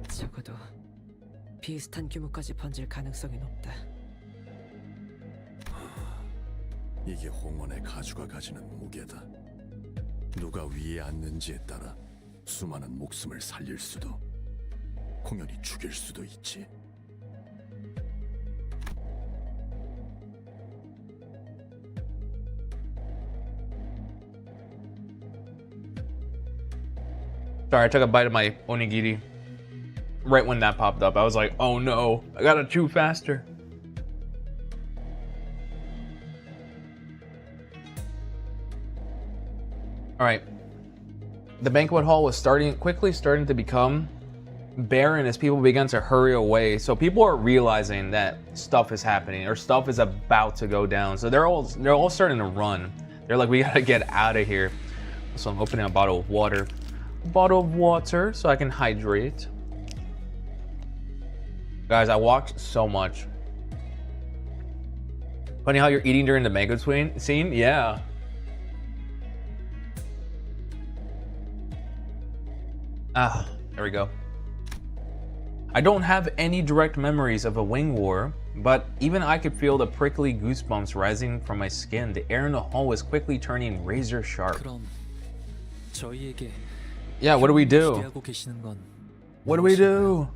적어도 비슷한 규모까지 번질 가능성이 높다. 이게 홍원의 가주가 가지는 무게다. 누가 위에 앉는지에 따라 수많은 목숨을 살릴 수도 공연히 죽일 수도 있지. Sorry, I took a bite of my onigiri right when that popped up. I was like, oh no, I gotta chew faster. All right. The banquet hall was quickly starting to become barren as people began to hurry away. So people are realizing that stuff is happening or stuff is about to go down. So they're all starting to run. They're like, we gotta get out of here. So I'm opening a bottle of water. So I can hydrate. Guys, I walked so much. Funny how you're eating during the mango scene? Yeah. Ah, there we go. I don't have any direct memories of a wing war, but even I could feel the prickly goosebumps rising from my skin. The air in the hall was quickly turning razor sharp. 그럼 저희에게 Yeah, what do we do? 기대하고 계시는 건 What do we do?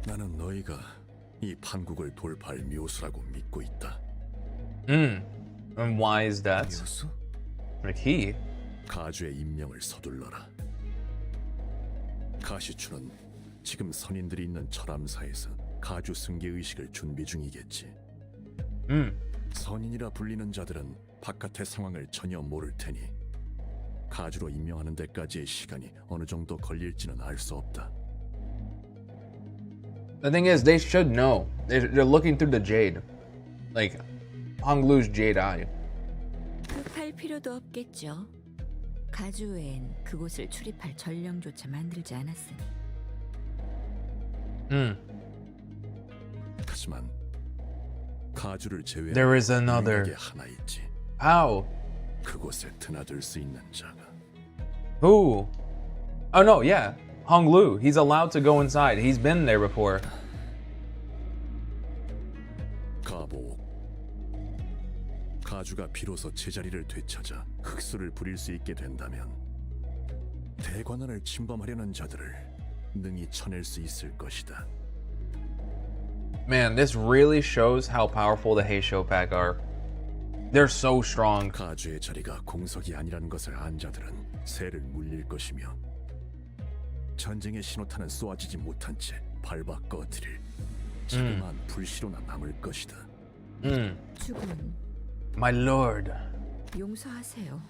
나는 너희가 이 판국을 돌파할 묘수라고 믿고 있다. And why is that? 묘수? Like he? 가주의 임명을 서둘러라. 가시추는 지금 선인들이 있는 철암사에서 가주 승계 의식을 준비 중이겠지. 선인이라 불리는 자들은 바깥의 상황을 전혀 모를 테니 가주로 임명하는 데까지의 시간이 어느 정도 걸릴지는 알 수 없다. The thing is, they should know. They're looking through the jade. Like, Honglu's jade eye. 급할 필요도 없겠죠. 가주엔 그곳을 출입할 전령조차 만들지 않았으니. 하지만 가주를 제외한 There is another. 유일하게 하나 있지. How? 그곳에 드나들 수 있는 자가. Who? Oh no, yeah. Honglu. He's allowed to go inside. He's been there before. 가보. 가주가 비로소 제자리를 되찾아 흑수를 부릴 수 있게 된다면 대관원을 침범하려는 자들을 능히 쳐낼 수 있을 것이다. Man, this really shows how powerful the Heisho pack are. They're so strong. 가주의 자리가 공석이 아니라는 것을 안 자들은 새를 물릴 것이며 전쟁의 신호탄은 쏘아지지 못한 채 밟아 꺼뜨릴 자그마한 불씨로나 남을 것이다. 주군, My lord. 용서하세요.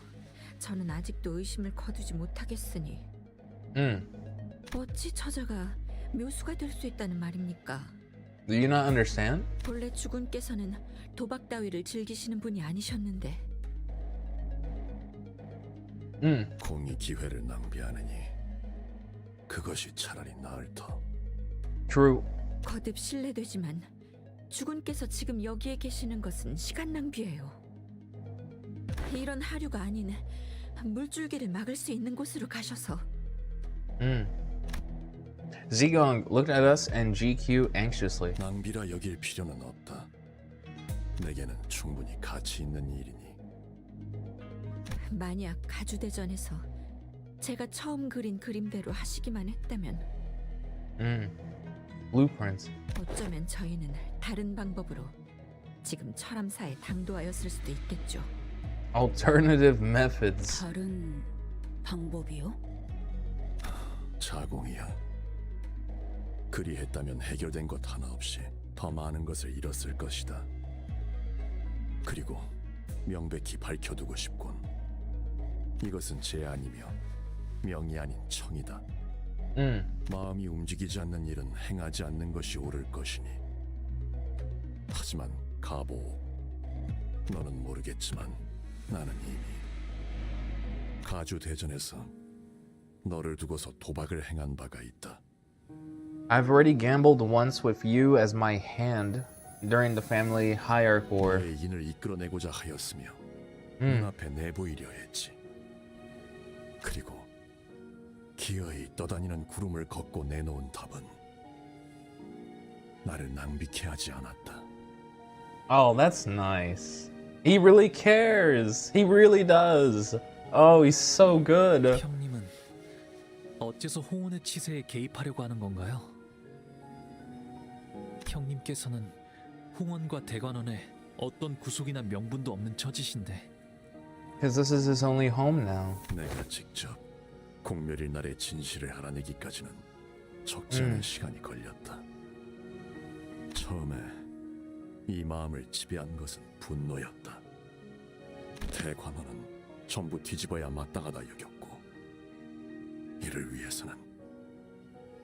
저는 아직도 의심을 거두지 못하겠으니. 어찌 처자가 묘수가 될 수 있다는 말입니까? Do you not understand? 본래 주군께서는 도박 따위를 즐기시는 분이 아니셨는데. 공이 기회를 낭비하느니 그것이 차라리 나을 터. True. 거듭 실례되지만 주군께서 지금 여기에 계시는 것은 시간 낭비예요. 이런 하류가 아닌 물줄기를 막을 수 있는 곳으로 가셔서. Zigong looked at us and GQ anxiously. 낭비라 여길 필요는 없다. 내게는 충분히 가치 있는 일이니. 만약 가주대전에서 제가 처음 그린 그림대로 하시기만 했다면 Blueprints. 어쩌면 저희는 다른 방법으로 지금 철암사에 당도하였을 수도 있겠죠. Alternative methods. 다른 방법이요? 자공이야. 그리했다면 해결된 것 하나 없이 더 많은 것을 잃었을 것이다. 그리고 명백히 밝혀두고 싶군. 이것은 제안이며 명이 아닌 청이다. 마음이 움직이지 않는 일은 행하지 않는 것이 옳을 것이니. 하지만 가보, 너는 모르겠지만 나는 이미 가주 대전에서 너를 두고서 도박을 행한 바가 있다. I've already gambled once with you as my hand during the family hierarch war. 너의 인을 이끌어내고자 하였으며 눈앞에 내보이려 했지. 그리고 기어이 떠다니는 구름을 걷고 내놓은 답은 나를 낭비케 하지 않았다. Oh, that's nice. He really cares. He really does. Oh, he's so good. 형님은 어째서 홍운의 치세에 개입하려고 하는 건가요? 형님께서는 홍원과 대관원에 어떤 구속이나 명분도 없는 처지신데. Because this is his only home now. 내가 직접 공멸일 날의 진실을 알아내기까지는 적지 않은 시간이 걸렸다. 처음에 이 마음을 지배한 것은 분노였다. 대관원은 전부 뒤집어야 마땅하다 여겼고 이를 위해서는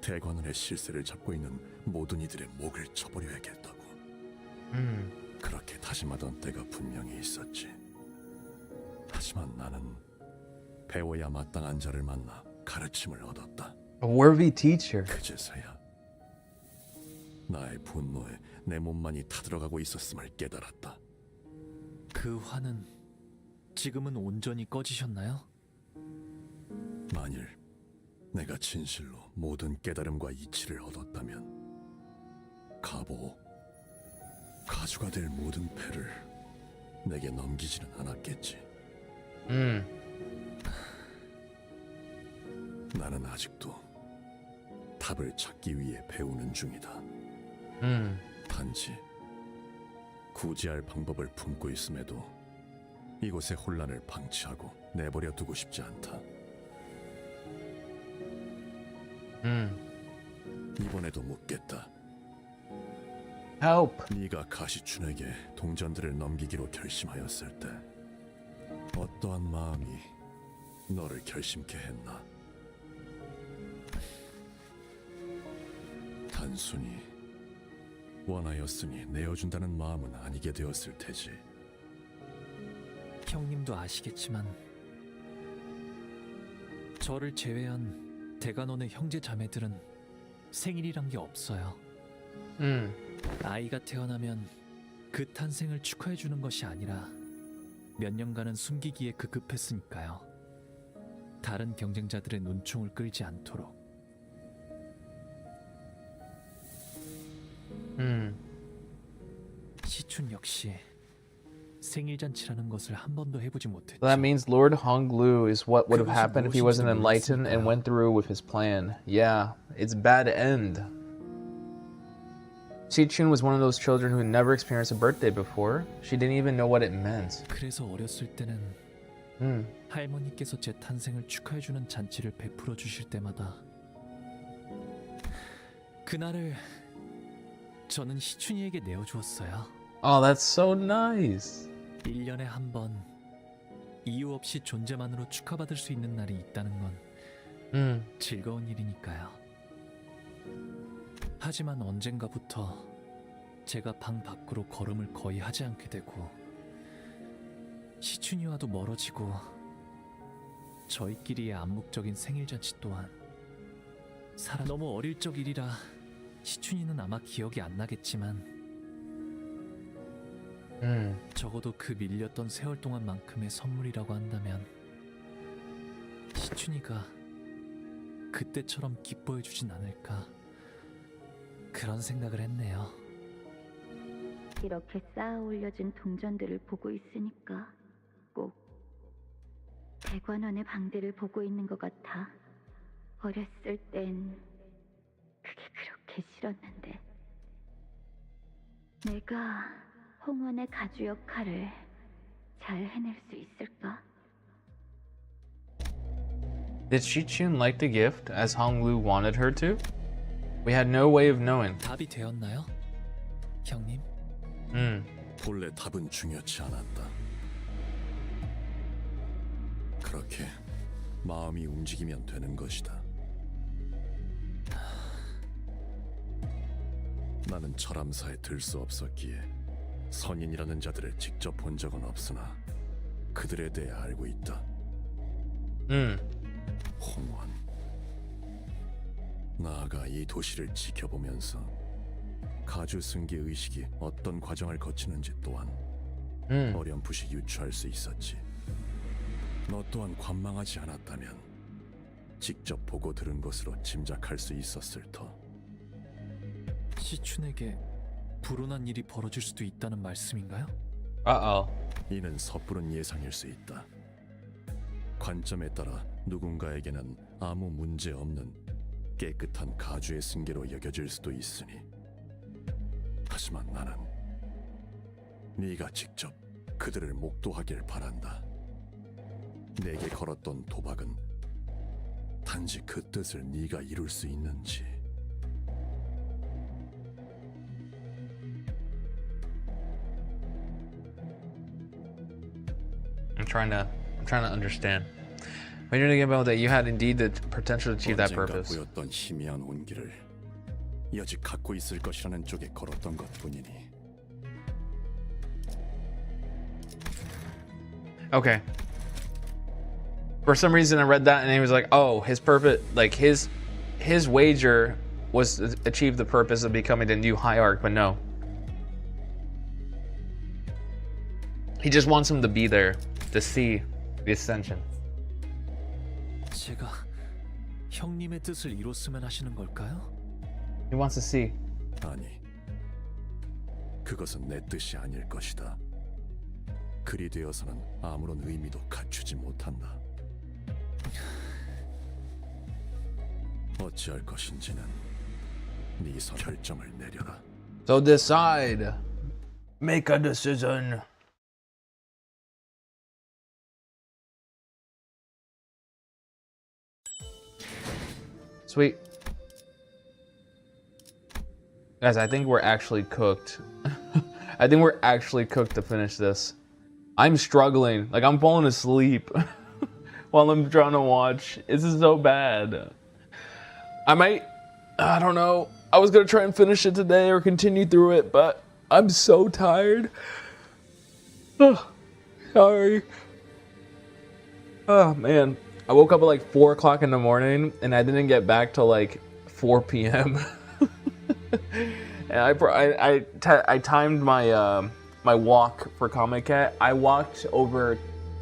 대관원의 실세를 잡고 있는 모든 이들의 목을 쳐버려야겠다고. 그렇게 다짐하던 때가 분명히 있었지. 하지만 나는 배워야 마땅한 자를 만나 가르침을 얻었다. A worthy teacher. 그제서야 나의 분노에 내 몸만이 타들어가고 있었음을 깨달았다. 그 화는 지금은 온전히 꺼지셨나요? 만일 내가 진실로 모든 깨달음과 이치를 얻었다면 가주가 될 모든 패를 내게 넘기지는 않았겠지. 나는 아직도 답을 찾기 위해 배우는 중이다. 단지 구제할 방법을 품고 있음에도 이곳의 혼란을 방치하고 내버려 두고 싶지 않다. 이번에도 묻겠다. Help. 네가 가시춘에게 동전들을 넘기기로 결심하였을 때 어떠한 마음이 너를 결심케 했나? 단순히 원하였으니 내어준다는 마음은 아니게 되었을 테지. 형님도 아시겠지만 저를 제외한 대간원의 형제 자매들은 생일이란 게 없어요. 아이가 태어나면 그 탄생을 축하해 주는 것이 아니라 몇 년간은 숨기기에 급급했으니까요. 다른 경쟁자들의 눈총을 끌지 않도록. 시춘 역시 생일 잔치라는 것을 한 번도 해보지 못했죠. That means Lord Honglu is what would have happened if he wasn't enlightened and went through with his plan. Yeah, it's bad end. Chi-Chun was one of those children who never experienced a birthday before. She didn't even know what it meant. 그래서 어렸을 때는 할머니께서 제 탄생을 축하해주는 잔치를 베풀어 주실 때마다 그날을 저는 희춘이에게 내어주었어요. Oh, that's so nice. 1년에 한 번 이유 없이 존재만으로 축하받을 수 있는 날이 있다는 건 즐거운 일이니까요. 하지만 언젠가부터 제가 방 밖으로 걸음을 거의 하지 않게 되고 시춘이와도 멀어지고 저희끼리의 암묵적인 생일잔치 또한 너무 어릴 적 일이라 시춘이는 아마 기억이 안 나겠지만 적어도 그 밀렸던 세월 동안만큼의 선물이라고 한다면 시춘이가 그때처럼 기뻐해주진 않을까 그런 생각을 했네요. 이렇게 쌓아 올려진 동전들을 보고 있으니까 꼭 대관원의 방들을 보고 있는 것 같아. 어렸을 땐 그게 그렇게 싫었는데 내가 홍원의 가주 역할을 잘 해낼 수 있을까? Did Chi-Chun like the gift as Honglu wanted her to? We had no way of knowing. 답이 되었나요? 형님? 본래 답은 중요치 않았다. 그렇게 마음이 움직이면 되는 것이다. 나는 철암사에 들 수 없었기에 선인이라는 자들을 직접 본 적은 없으나 그들에 대해 알고 있다. 홍원. 나아가 이 도시를 지켜보면서 가주 승계 의식이 어떤 과정을 거치는지 또한 어렴풋이 유추할 수 있었지. 너 또한 관망하지 않았다면 직접 보고 들은 것으로 짐작할 수 있었을 터. 시춘에게 불운한 일이 벌어질 수도 있다는 말씀인가요? Uh-oh. 이는 섣부른 예상일 수 있다. 관점에 따라 누군가에게는 아무 문제 없는 깨끗한 가주의 승계로 여겨질 수도 있으니. 하지만 나는 네가 직접 그들을 목도하길 바란다. 내게 걸었던 도박은 단지 그 뜻을 네가 이룰 수 있는지. I'm trying to understand. When you're thinking about that, you had indeed the potential to achieve that 언젠가 purpose. 보였던 희미한 온기를 여직 갖고 있을 것이라는 쪽에 걸었던 것뿐이니. Okay. For some reason, I read that and he was like, "Oh, his purpose, like his wager was to achieve the purpose of becoming the new High Arc," but no. He just wants him to be there to see the ascension. 제가 형님의 뜻을 이뤘으면 하시는 걸까요? He wants to see. 아니, 그것은 내 뜻이 아닐 것이다. 그리 되어서는 아무런 의미도 갖추지 못한다. 어찌할 것인지는 네 결정을 내려라. So decide. Make a decision. Sweet. Guys, I think we're actually cooked. I think we're actually cooked to finish this. I'm struggling. Like, I'm falling asleep while I'm trying to watch. This is so bad. I don't know. I was gonna try and finish it today or continue through it, but I'm so tired. Sorry. Oh, man. I woke up at like 4 o'clock in the morning and I didn't get back till like 4 p.m. And I timed my my walk for comiket. I walked over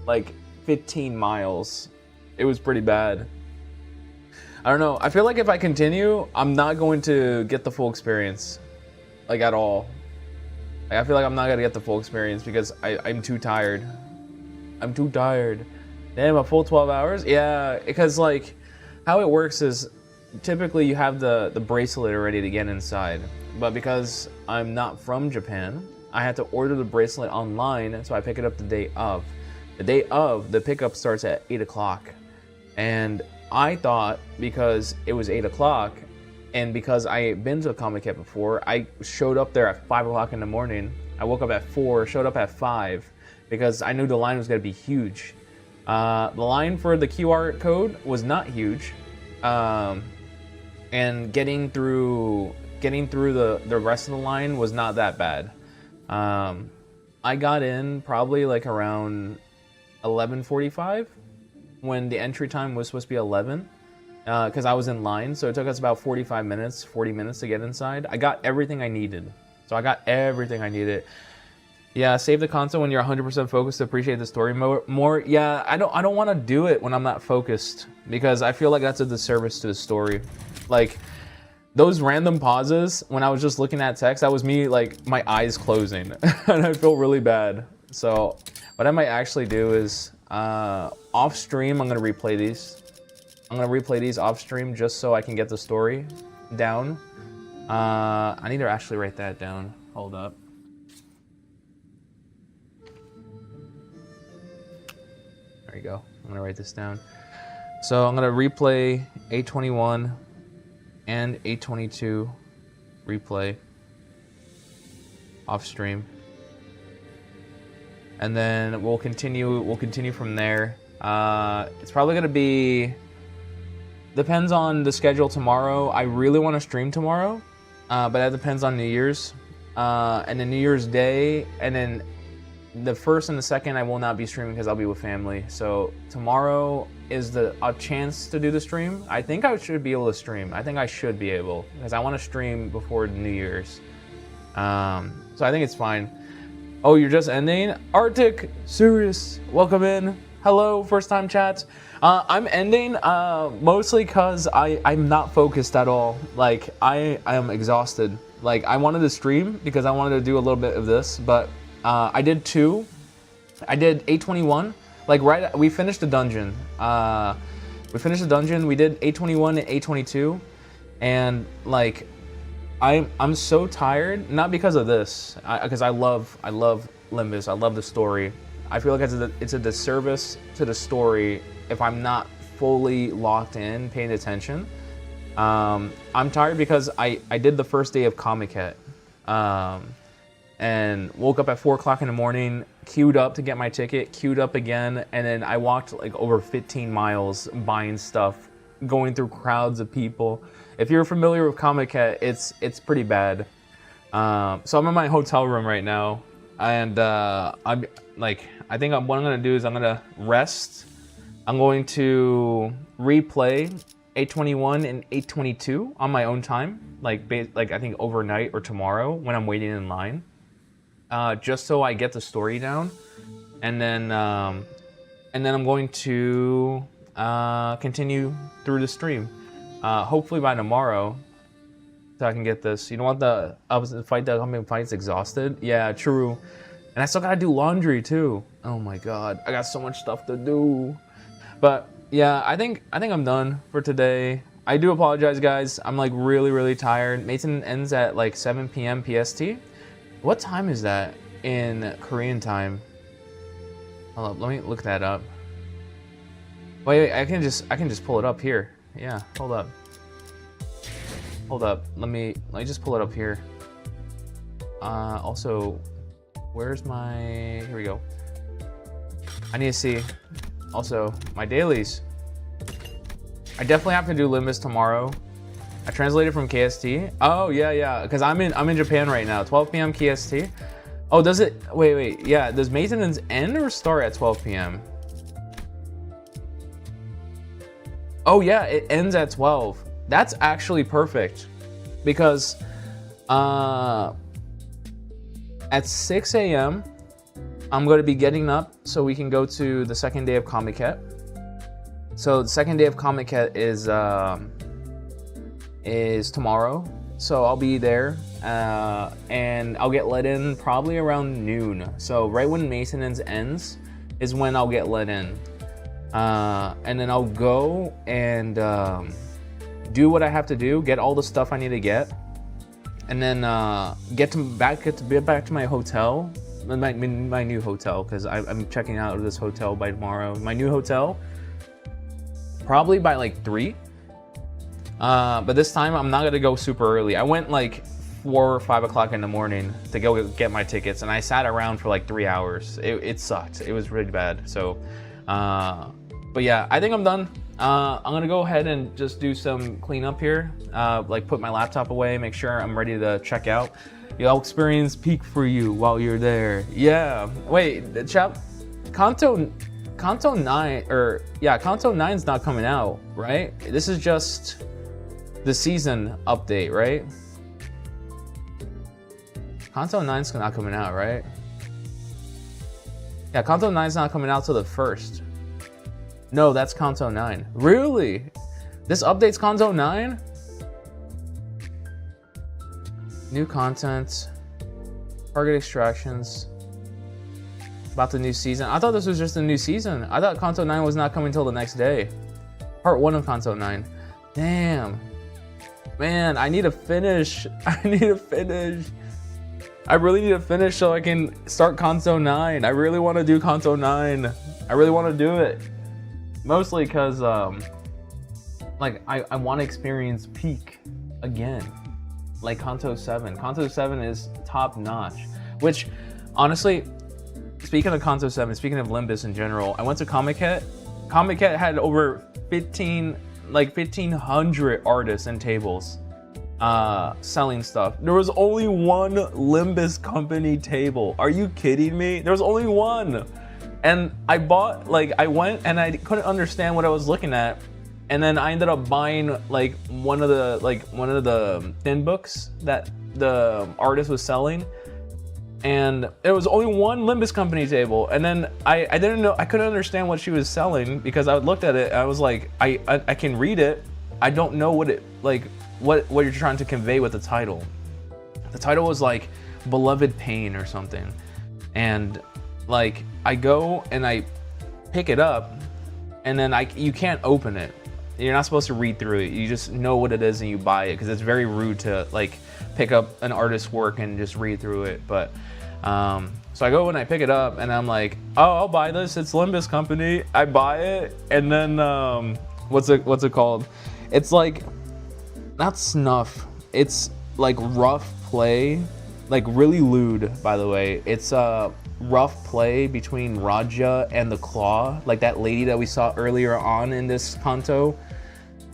like 15 miles. It was pretty bad. I don't know. I feel like if I continue, I'm not going to get the full experience, like at all. Like, I feel like I'm not gonna get the full experience because I'm too tired. I'm too tired. Damn, a full 12 hours? Yeah, because like how it works is typically you have the bracelet already to get inside. But because I'm not from Japan, I had to order the bracelet online, so I pick it up the day of. The day of, the pickup starts at 8 o'clock. And I thought because it was 8 o'clock, and because I had been to a comiket before, I showed up there at 5 o'clock in the morning. I woke up at 4, showed up at 5, because I knew the line was gonna be huge. The line for the QR code was not huge. And getting through the rest of the line was not that bad. I got in probably like around 11:45 when the entry time was supposed to be 11, because I was in line, so it took us about 40 minutes to get inside. I got everything I needed. Yeah, save the console when you're 100% focused to appreciate the story more. Yeah, I don't want to do it when I'm not focused, because I feel like that's a disservice to the story. Like, those random pauses when I was just looking at text, that was me, like, my eyes closing. And I feel really bad. So what I might actually do is, off stream, I'm going to replay these. I'm going to replay these off stream just so I can get the story down. I need to actually write that down. Hold up. There you go. I'm going to write this down. So I'm going to replay 821 and 822 replay off stream. And then we'll continue from there. It's probably going to be, depends on the schedule tomorrow. I really want to stream tomorrow, but that depends on New Year's. And then New Year's Day, and then the 1st and the 2nd I will not be streaming because I'll be with family. So tomorrow is a chance to do the stream. I think I should be able to stream. I think I should be able, because I want to stream before New Year's. So I think it's fine. Oh, you're just ending? Arctic, serious, welcome in. Hello, first time chat. I'm ending mostly because I'm not focused at all. Like, I am exhausted. Like, I wanted to stream because I wanted to do a little bit of this, but I did 2. I did 821. Like, we finished the dungeon. We did 821 and 822. And, like, I'm so tired, not because of this, because I love Limbus, I love the story. I feel like it's a disservice to the story if I'm not fully locked in, paying attention. I'm tired because I did the first day of comiket. and woke up at 4 o'clock in the morning, queued up to get my ticket, queued up again, and then I walked like over 15 miles buying stuff, going through crowds of people. If you're familiar with comiket, it's pretty bad. So I'm in my hotel room right now, and I'm like, I think what I'm gonna do is I'm gonna rest. I'm going to replay 821 and 822 on my own time, like I think overnight or tomorrow when I'm waiting in line, just so I get the story down, and then I'm going to continue through the stream, hopefully by tomorrow, so I can get this. You don't want the fight that upcoming fight's exhausted. Yeah, true. And I still gotta do laundry too. Oh my god, I got so much stuff to do. But yeah, I think I'm done for today. I do apologize, guys. I'm like really tired. Mason ends at like 7 p.m. PST. What time is that in Korean time? Hold up, let me look that up. Wait, I can just pull it up here. Yeah, hold up. Let me just pull it up here. Also, where's my? Here we go. I need to see. Also, my dailies. I definitely have to do Limbus tomorrow. I translated from KST. Oh yeah, because I'm in Japan right now. 12 p.m. KST. Oh, does it? Wait. Yeah, does maintenance end or start at 12 p.m.? Oh yeah, it ends at 12. That's actually perfect, because at 6 a.m. I'm going to be getting up so we can go to the second day of comiket. So the second day of comiket is tomorrow. So I'll be there, and I'll get let in probably around noon. So right when maintenance ends is when I'll get let in, and then I'll go and do what I have to do, get all the stuff I need to get, and then get back to my hotel. My new hotel, because I'm checking out of this hotel by tomorrow. My new hotel, probably by like 3. But this time I'm not gonna go super early. I went like 4 or 5 o'clock in the morning to go get my tickets, and I sat around for like 3 hours. It sucked. It was really bad. So, but yeah, I think I'm done. I'm gonna go ahead and just do some cleanup here, like put my laptop away, make sure I'm ready to check out. I'll experience peak for you while you're there. Yeah. Wait, chap, Kanto 9, or yeah, Kanto 9's not coming out, right? This is just the season update, right? Kanto 9's not coming out, right? Yeah, Kanto 9's not coming out till the 1st. No, that's Kanto 9. Really? This update's Kanto 9? New content, target extractions, about the new season. I thought this was just a new season. I thought Kanto 9 was not coming till the next day. Part 1 of Kanto 9. Damn. Man, I need to finish. I really need to finish so I can start Kanto 9. I really want to do Kanto 9. I really want to do it. Mostly because, like, I want to experience peak again. Like Kanto 7. Kanto 7 is top notch. Which, honestly, speaking of Kanto 7, speaking of Limbus in general, I went to comiket. Comiket had over 1,500 artists and tables selling stuff. There was only one Limbus company table. Are you kidding me? There was only one. And I bought, like, I went and I couldn't understand what I was looking at. And then I ended up buying like one of the thin books that the artist was selling, and it was only one Limbus company table. And then I didn't know, I couldn't understand what she was selling, because I looked at it and I was like, I can read it, I don't know what it, like, what you're trying to convey with the title. The title was like Beloved Pain or something, and like I go and I pick it up, and then you can't open it. You're not supposed to read through it. You just know what it is and you buy it, because it's very rude to like pick up an artist's work and just read through it. But so I go and I pick it up and I'm like, oh, I'll buy this. It's Limbus company. I buy it, and then what's it called? It's like, not snuff. It's like rough play, like really lewd, by the way. It's a rough play between Raja and the Claw, like that lady that we saw earlier on in this Kanto.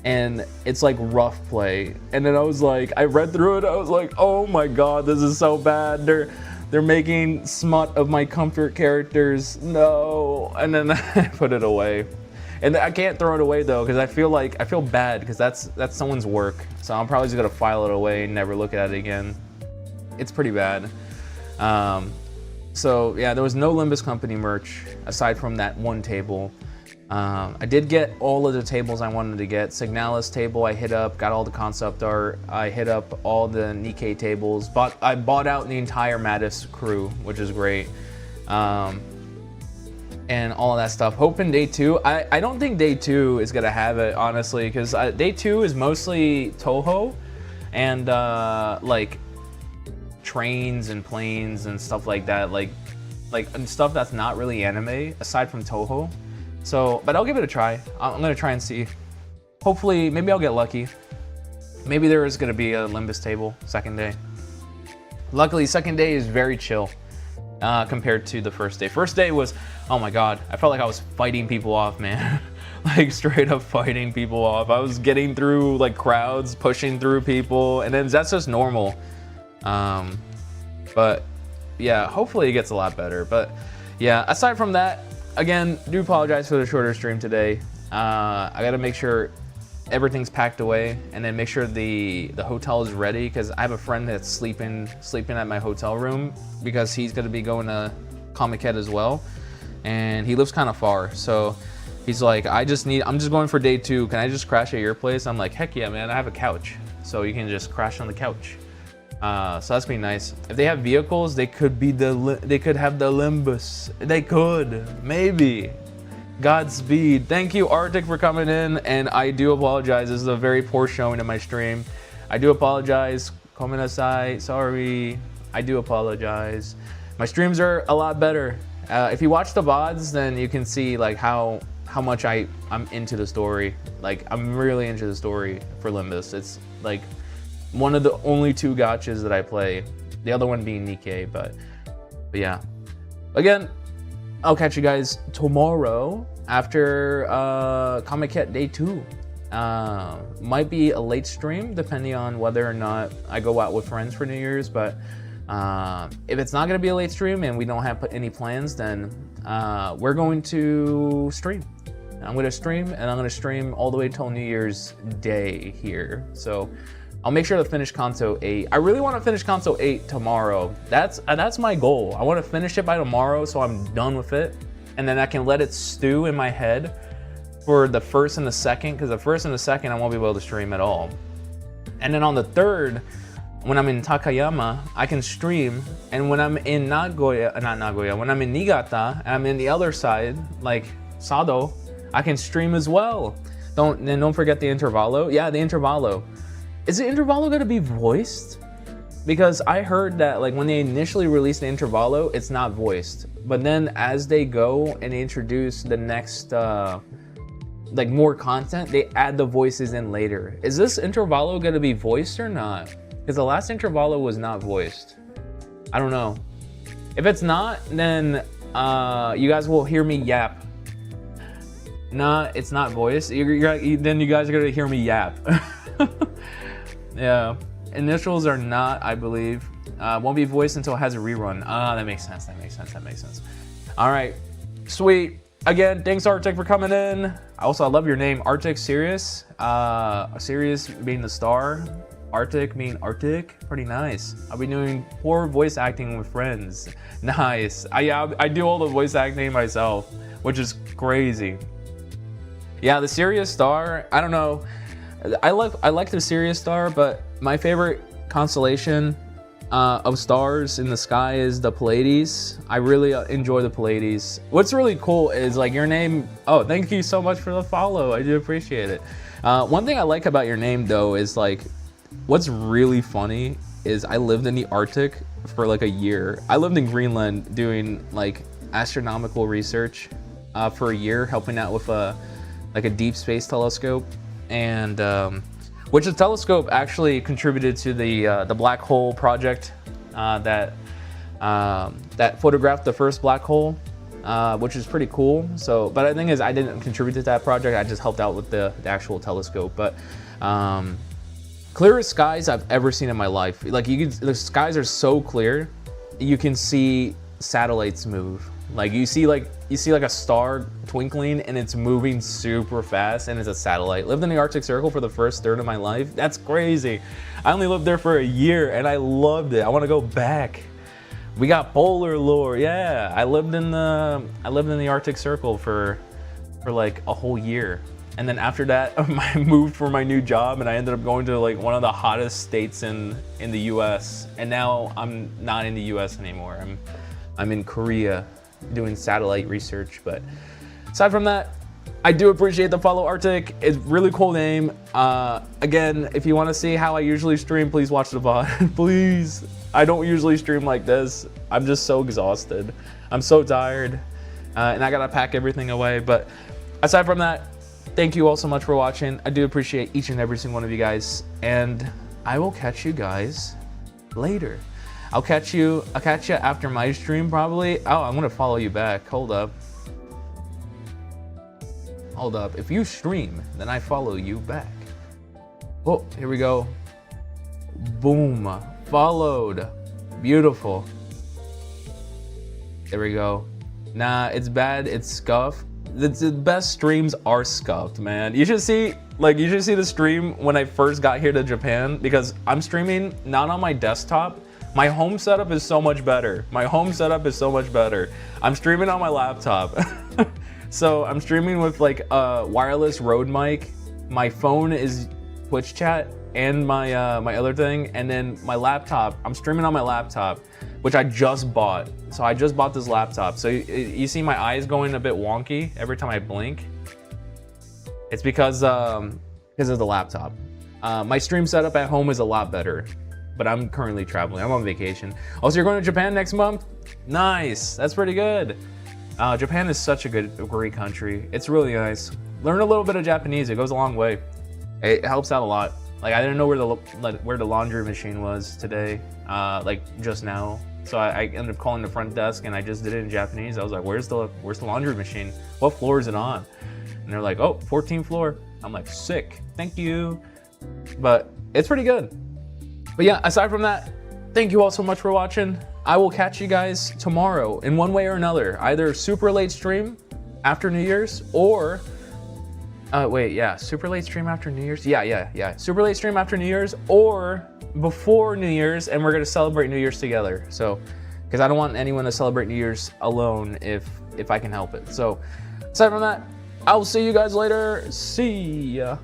And it's like rough play. And then I was like, I read through it, I was like, oh my god, this is so bad. They're making smut of my comfort characters. No. And then I put it away. And I can't throw it away though, because I feel bad, because that's someone's work. So I'm probably just gonna file it away and never look at it again. It's pretty bad. So yeah, there was no Limbus Company merch aside from that one table. I did get all of the tables I wanted to get. Signalis table I hit up, got all the concept art. I hit up all the Nikkei tables. I bought out the entire Mattis crew, which is great. And all of that stuff. Hoping day 2. I don't think day 2 is gonna have it, honestly, because day 2 is mostly Toho and like trains and planes and stuff like that, like and stuff that's not really anime aside from Toho. So, but I'll give it a try. I'm gonna try and see. Hopefully, maybe I'll get lucky. Maybe there is gonna be a Limbus table second day. Luckily, second day is very chill compared to the first day. First day was, oh my god, I felt like I was fighting people off, man. Like straight up fighting people off. I was getting through like crowds, pushing through people, and then that's just normal. But yeah, hopefully it gets a lot better. But yeah, aside from that, again, do apologize for the shorter stream today. I gotta make sure everything's packed away, and then make sure the hotel is ready, because I have a friend that's sleeping at my hotel room because he's gonna be going to Comiket as well, and he lives kind of far. So he's like, I'm just going for day 2. Can I just crash at your place? I'm like, heck yeah, man. I have a couch, so you can just crash on the couch. So that's be nice. If they have vehicles, they could have the Limbus. They could, maybe. Godspeed. Thank you, Arctic, for coming in, and I do apologize. This is a very poor showing of my stream. I do apologize. Komenasai. Sorry. I do apologize. My streams are a lot better. If you watch the VODs, then you can see like how much I'm into the story. Like, I'm really into the story for Limbus. It's like one of the only 2 gachas that I play. The other one being Nikkei, but yeah. Again, I'll catch you guys tomorrow after Comiket day 2. Might be a late stream depending on whether or not I go out with friends for New Year's, but if it's not gonna be a late stream and we don't have any plans, then we're going to stream. I'm gonna stream, and I'm gonna stream all the way till New Year's Day here. So I'll make sure to finish Kanto 8. I really want to finish Kanto 8 tomorrow. That's my goal. I want to finish it by tomorrow, so I'm done with it, and then I can let it stew in my head for the first and the second, because the first and the second I won't be able to stream at all. And then on the 3rd, when I'm in Takayama, I can stream, and when I'm in when I'm in Niigata, and I'm in the other side, like Sado, I can stream as well. Don't forget the Intervallo. Yeah, the Intervallo. Is the Intervallo gonna be voiced? Because I heard that like when they initially released the Intervallo, it's not voiced. But then as they go and introduce the next like more content, they add the voices in later. Is this Intervallo gonna be voiced or not? Because the last Intervallo was not voiced. I don't know. If it's not, then you guys will hear me yap. Nah, it's not voiced. Then you guys are gonna hear me yap. Yeah, initials are not, I believe. Won't be voiced until it has a rerun. That makes sense. All right, sweet. Again, thanks Arctic for coming in. I love your name, Arctic Sirius. Sirius being the star, Arctic mean Arctic. Pretty nice. I'll be doing poor voice acting with friends. Nice. I do all the voice acting myself, which is crazy. Yeah, the Sirius star. I don't know. I like the Sirius star, but my favorite constellation of stars in the sky is the Pleiades. I really enjoy the Pleiades. What's really cool is like your name. Oh, thank you so much for the follow. I do appreciate it. One thing I like about your name though is like, what's really funny is I lived in the Arctic for like a year. I lived in Greenland doing like astronomical research for a year, helping out with a deep space telescope. And which the telescope actually contributed to the black hole project that photographed the first black hole, which is pretty cool. So, but the thing is, I didn't contribute to that project. I just helped out with the actual telescope. But clearest skies I've ever seen in my life. Like the skies are so clear, you can see satellites move. Like you see like a star twinkling and it's moving super fast and it's a satellite. Lived in the Arctic Circle for the first third of my life. That's crazy. I only lived there for a year and I loved it. I want to go back. We got polar lore. Yeah, I lived in the Arctic Circle for like a whole year. And then after that, I moved for my new job and I ended up going to like one of the hottest states in the US. And now I'm not in the US anymore. I'm in Korea doing satellite research. But aside from that, I do appreciate the follow, Arctic. It's really cool name. Again, if you want to see how I usually stream, please watch the VOD. Please. I don't usually stream like this. I'm just so exhausted. I'm so tired. And I gotta pack everything away. But aside from that, thank you all so much for watching. I do appreciate each and every single one of you guys. And I will catch you guys later. I'll catch you after my stream probably. Oh, I'm gonna follow you back. Hold up. If you stream, then I follow you back. Oh, here we go. Boom. Followed. Beautiful. There we go. Nah, it's bad. It's scuffed. The best streams are scuffed, man. You should see the stream when I first got here to Japan, because I'm streaming not on my desktop. My home setup is so much better. I'm streaming on my laptop. So I'm streaming with like a wireless Rode mic. My phone is Twitch chat and my other thing, and then my laptop. I'm streaming on my laptop, which I just bought. So I just bought this laptop. So you see my eyes going a bit wonky every time I blink. It's because of the laptop. My stream setup at home is a lot better, but I'm currently traveling. I'm on vacation. Oh, so you're going to Japan next month? Nice. That's pretty good. Japan is such a great country. It's really nice. Learn a little bit of Japanese. It goes a long way. It helps out a lot. Like I didn't know where the laundry machine was today, like just now. So I ended up calling the front desk and I just did it in Japanese. I was like, "Where's the laundry machine? What floor is it on?" And they're like, "Oh, 14th floor." I'm like, "Sick, thank you." But it's pretty good. But yeah, aside from that, thank you all so much for watching. I will catch you guys tomorrow in one way or another. Either super late stream after New Year's or super late stream after New Year's. Yeah. Super late stream after New Year's or before New Year's, and we're gonna celebrate New Year's together. So, because I don't want anyone to celebrate New Year's alone if I can help it. So, aside from that, I will see you guys later. See ya.